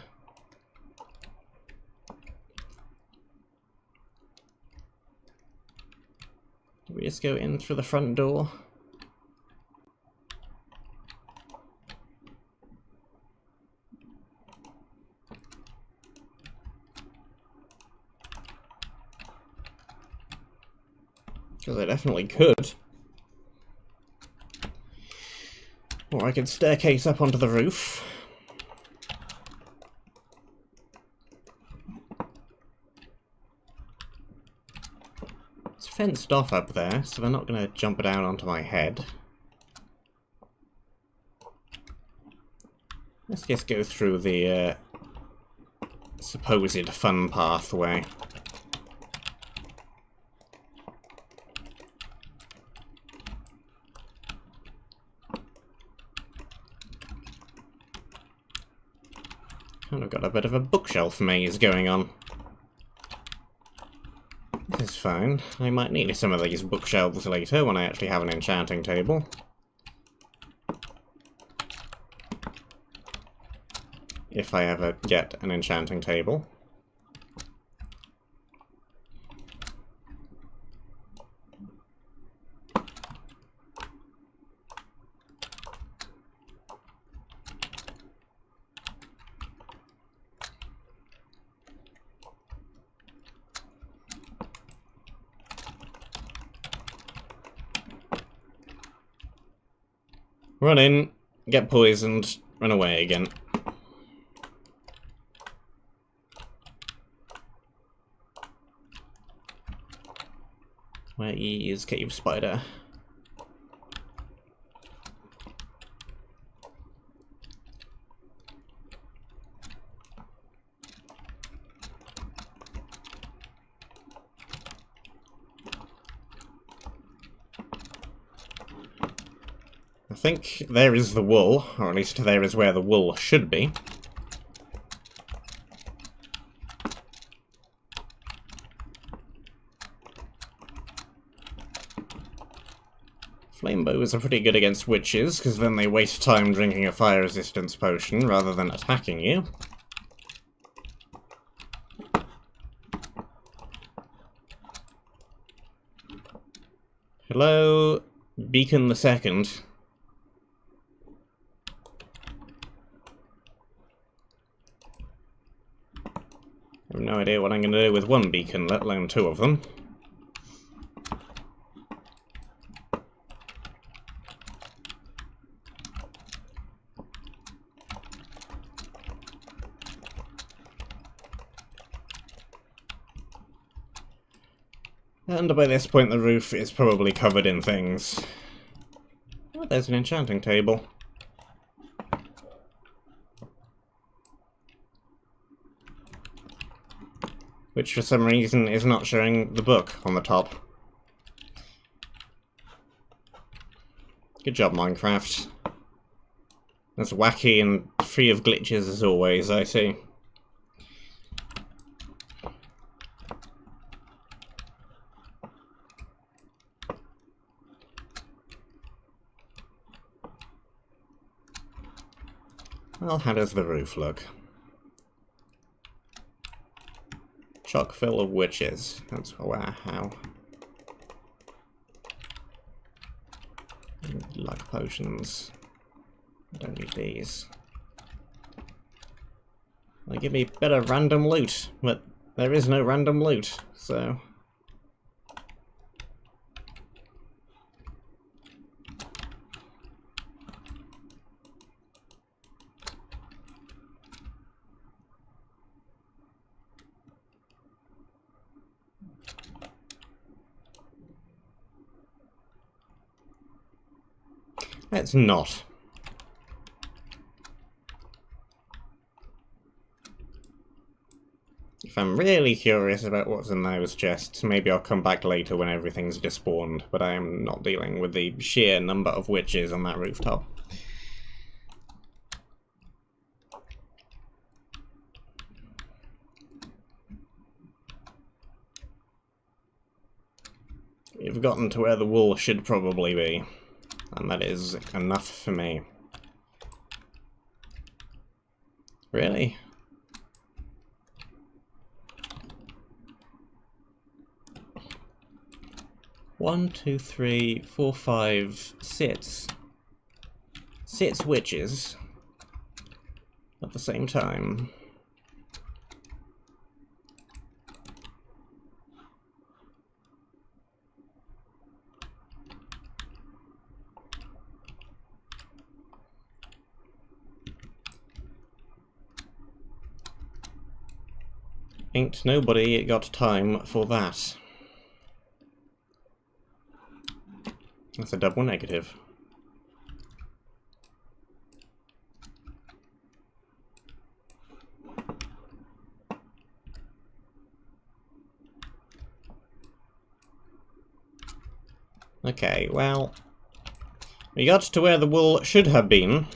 Do we just go in through the front door? Because I definitely could. Or I could staircase up onto the roof. It's fenced off up there, so they're not going to jump down onto my head. Let's just go through the supposed fun pathway. Kind of got a bit of a bookshelf maze going on. This is fine. I might need some of these bookshelves later when I actually have an enchanting table. If I ever get an enchanting table. Run in. get poisoned, run away again. Where is Cave Spider? I think there is the wool, or at least there is where the wool should be. Flamebows are pretty good against witches, because then they waste time drinking a fire resistance potion rather than attacking you. Hello, Beacon the Second. I have no idea what I'm going to do with one beacon, let alone two of them. And by this point the roof is probably covered in things. Oh, there's an enchanting table. Which for some reason is not showing the book on the top. Good job, Minecraft. As wacky and free of glitches as always, I see. Well, how does the roof look? Chock full of witches. That's how. Luck potions. I don't need these. They give me better random loot, but there is no random loot, so... Let's not. If I'm really curious about what's in those chests, maybe I'll come back later when everything's despawned, but I am not dealing with the sheer number of witches on that rooftop. We've gotten to where the wool should probably be, and that is enough for me. Really? One, two, three, four, five, six. 6 witches at the same time. Ain't nobody got time for that. That's a double negative. Okay, well, we got to where the wool should have been.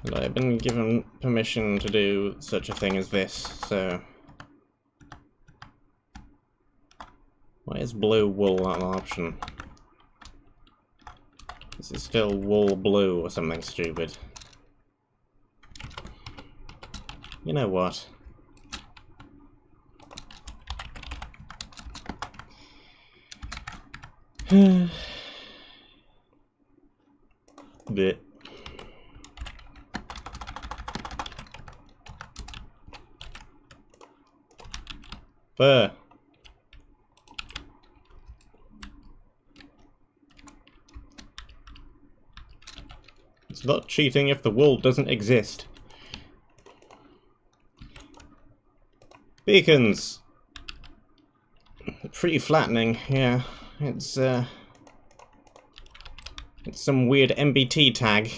And I've been given permission to do such a thing as this, so... Why is blue wool not an option? This is still wool blue or something stupid. You know what? Bit. Fur. It's not cheating if the wall doesn't exist. Beacons! Pretty flattening, yeah. It's some weird MBT tag.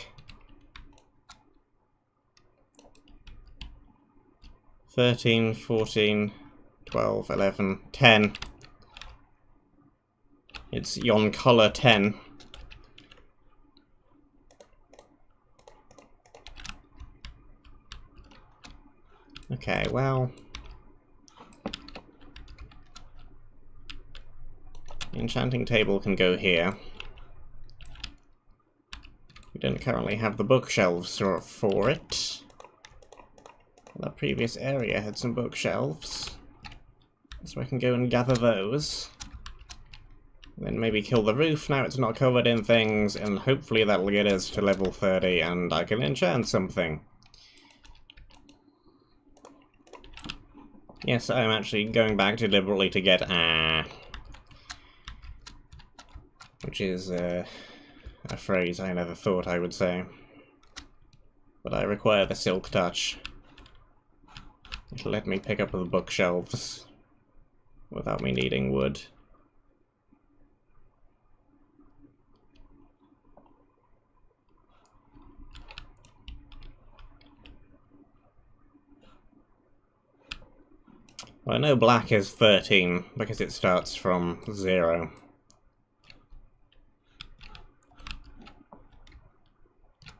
13, 14, 12, 11, 10. It's yon colour 10. Okay, well... the enchanting table can go here. We don't currently have the bookshelves for it. The previous area had some bookshelves. So I can go and gather those. Then maybe kill the roof, now it's not covered in things, and hopefully that'll get us to level 30 and I can enchant something. Yes, I'm actually going back deliberately to get which is a phrase I never thought I would say. But I require the silk touch. It'll let me pick up the bookshelves without me needing wood. Well, I know black is 13 because it starts from 0.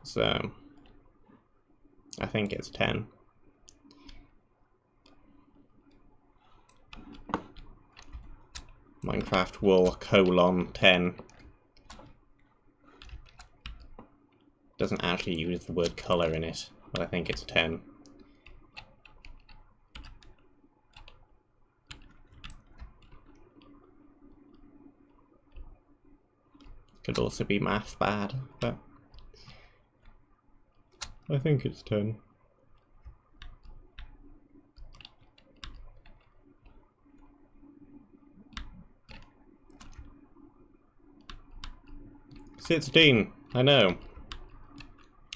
So, I think it's 10. Minecraft wool : 10. Doesn't actually use the word colour in it, but I think it's 10. Could also be math bad, but I think it's 10. $16, I know.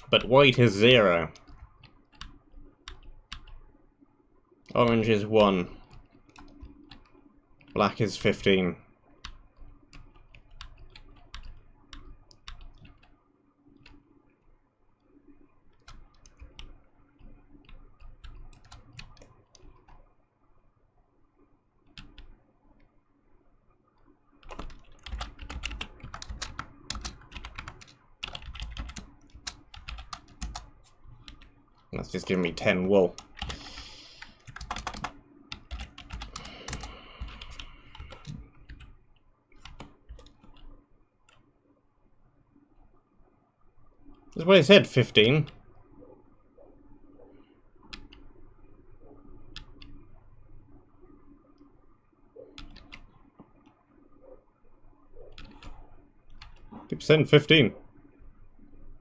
But white is 0. Orange is 1. Black is 15. That's just giving me 10 wool. That's what I said, 15. Percent 15.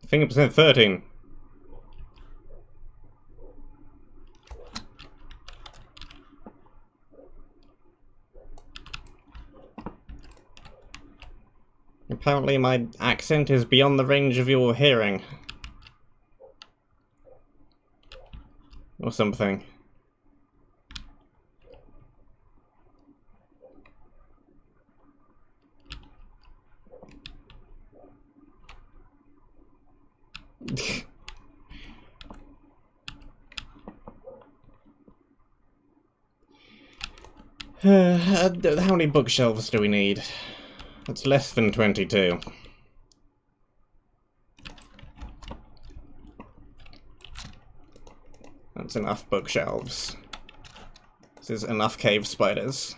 I think percent 13. Apparently my accent is beyond the range of your hearing. Or something. How many bookshelves do we need? It's less than 22. That's enough bookshelves. This is enough cave spiders.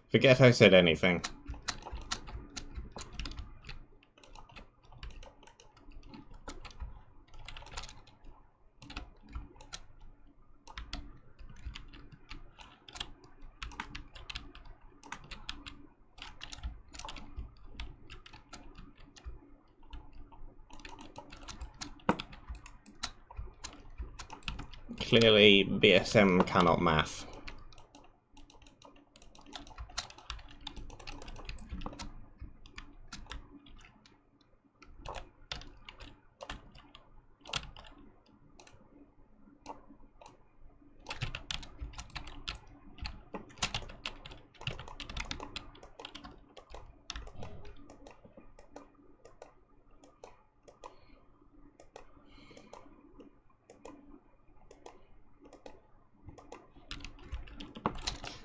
Forget I said anything. Clearly, BSM cannot math.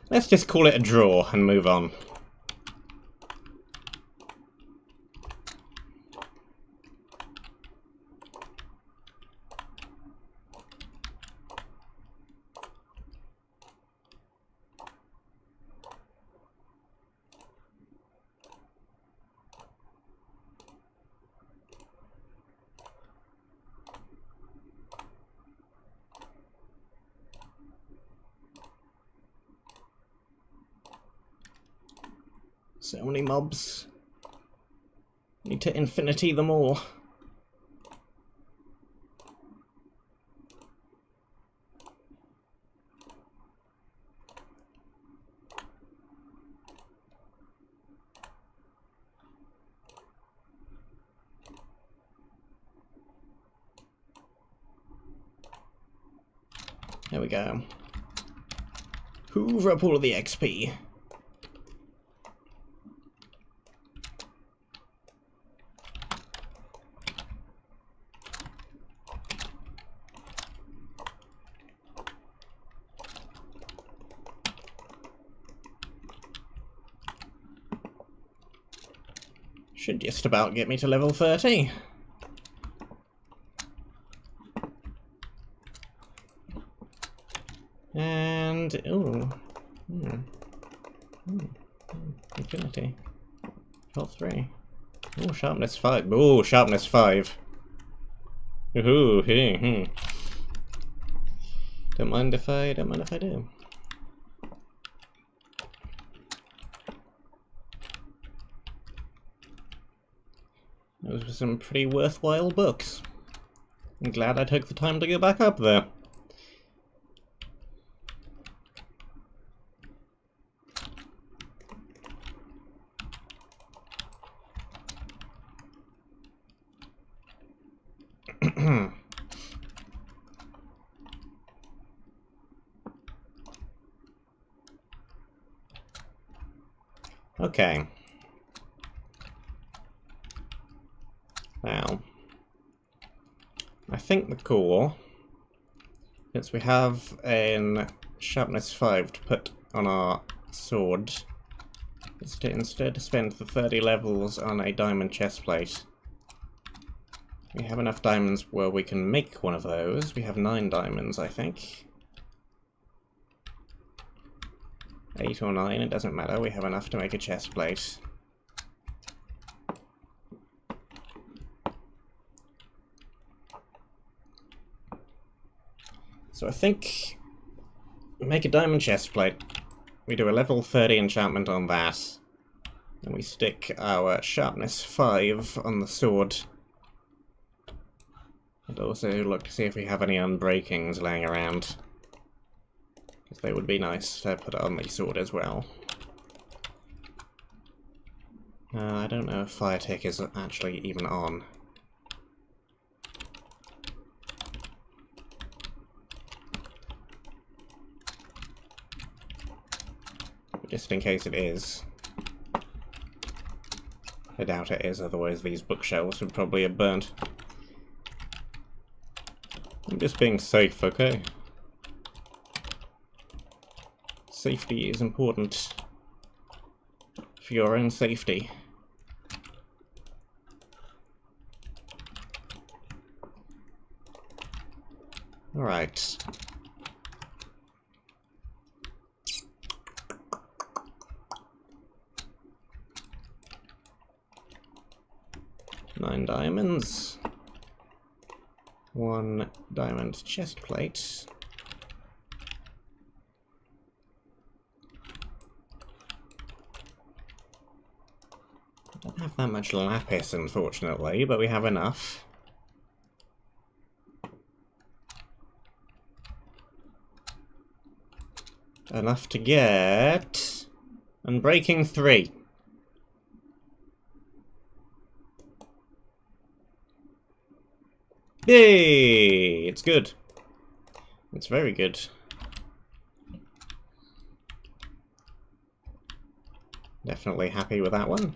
Let's just call it a draw and move on. So many mobs. Need to infinity them all. There we go. Hoover up all of the XP. Should just about get me to level 30. And ooh, infinity. Health 3. Ooh, sharpness 5. Ooh, sharpness 5. Ooh, Don't mind if I do. Those were some pretty worthwhile books. I'm glad I took the time to go back up there. Okay. Now, I think the core, since we have a sharpness 5 to put on our sword, is to instead spend the 30 levels on a diamond chestplate. We have enough diamonds where we can make one of those. We have 9 diamonds, I think. 8 or 9, it doesn't matter. We have enough to make a chestplate. So I think we make a diamond chestplate. We do a level 30 enchantment on that. And we stick our sharpness 5 on the sword. And also look to see if we have any unbreakings laying around. Because they would be nice to put on the sword as well. I don't know if fire tick is actually even on. Just in case it is. I doubt it is, otherwise these bookshelves would probably have burnt. I'm just being safe, okay? Safety is important. For your own safety. Alright. Nine diamonds. 1 diamond chest plate. I don't have that much lapis, unfortunately, but we have enough. enough to get... Unbreaking 3. Yay! It's good. It's very good. Definitely happy with that one.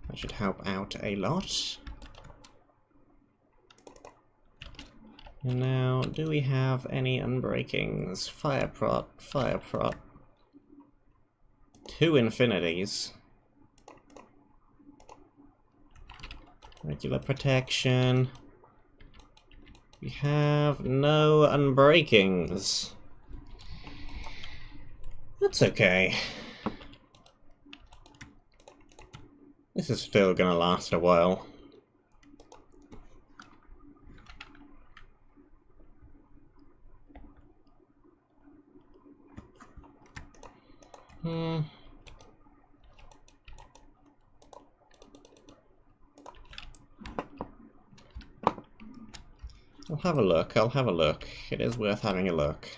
That should help out a lot. And now, do we have any unbreakings? Fire prot, fire prot. 2 infinities. Regular protection. We have no unbreakings. That's okay. This is still gonna last a while. I'll have a look, I'll have a look. It is worth having a look.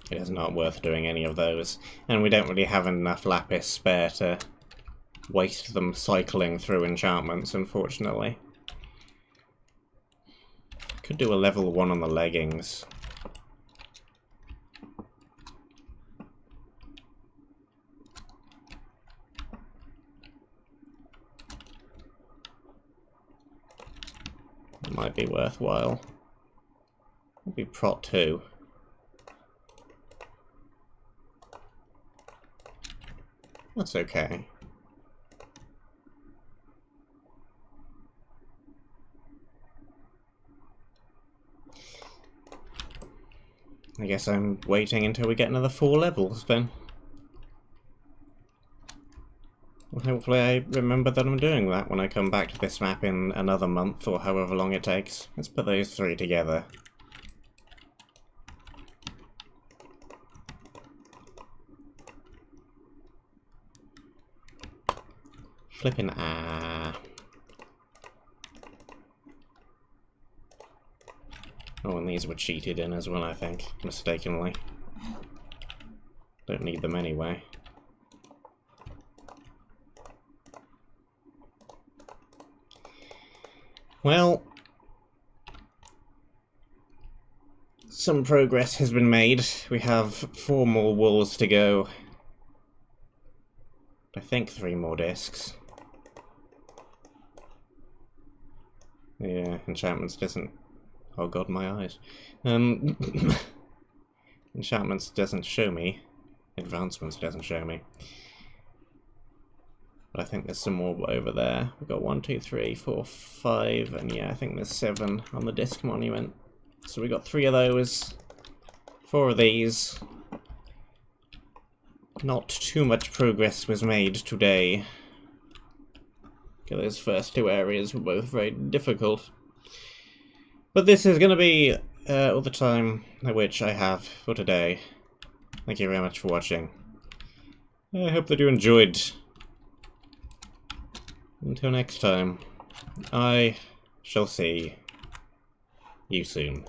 It is not worth doing any of those, and we don't really have enough lapis spare to waste them cycling through enchantments, unfortunately. Could do a level 1 on the leggings. It might be worthwhile. Maybe prot 2. That's okay. I guess I'm waiting until we get another 4 levels then. Well, hopefully I remember that I'm doing that when I come back to this map in another month or however long it takes. Let's put those 3 together. Flippin' ah. Oh, and these were cheated in as well, I think, mistakenly. Don't need them anyway. Well, some progress has been made. We have 4 more walls to go. I think 3 more discs. Yeah, enchantments doesn't... Oh god, my eyes. Enchantments doesn't show me. Advancements doesn't show me. But I think there's some more over there. We've got 1, 2, 3, 4, 5, and yeah, I think there's 7 on the disc monument. So we got 3 of those. 4 of these. Not too much progress was made today. Those first 2 areas were both very difficult. But this is going to be all the time which I have for today. Thank you very much for watching. I hope that you enjoyed. Until next time, I shall see you soon.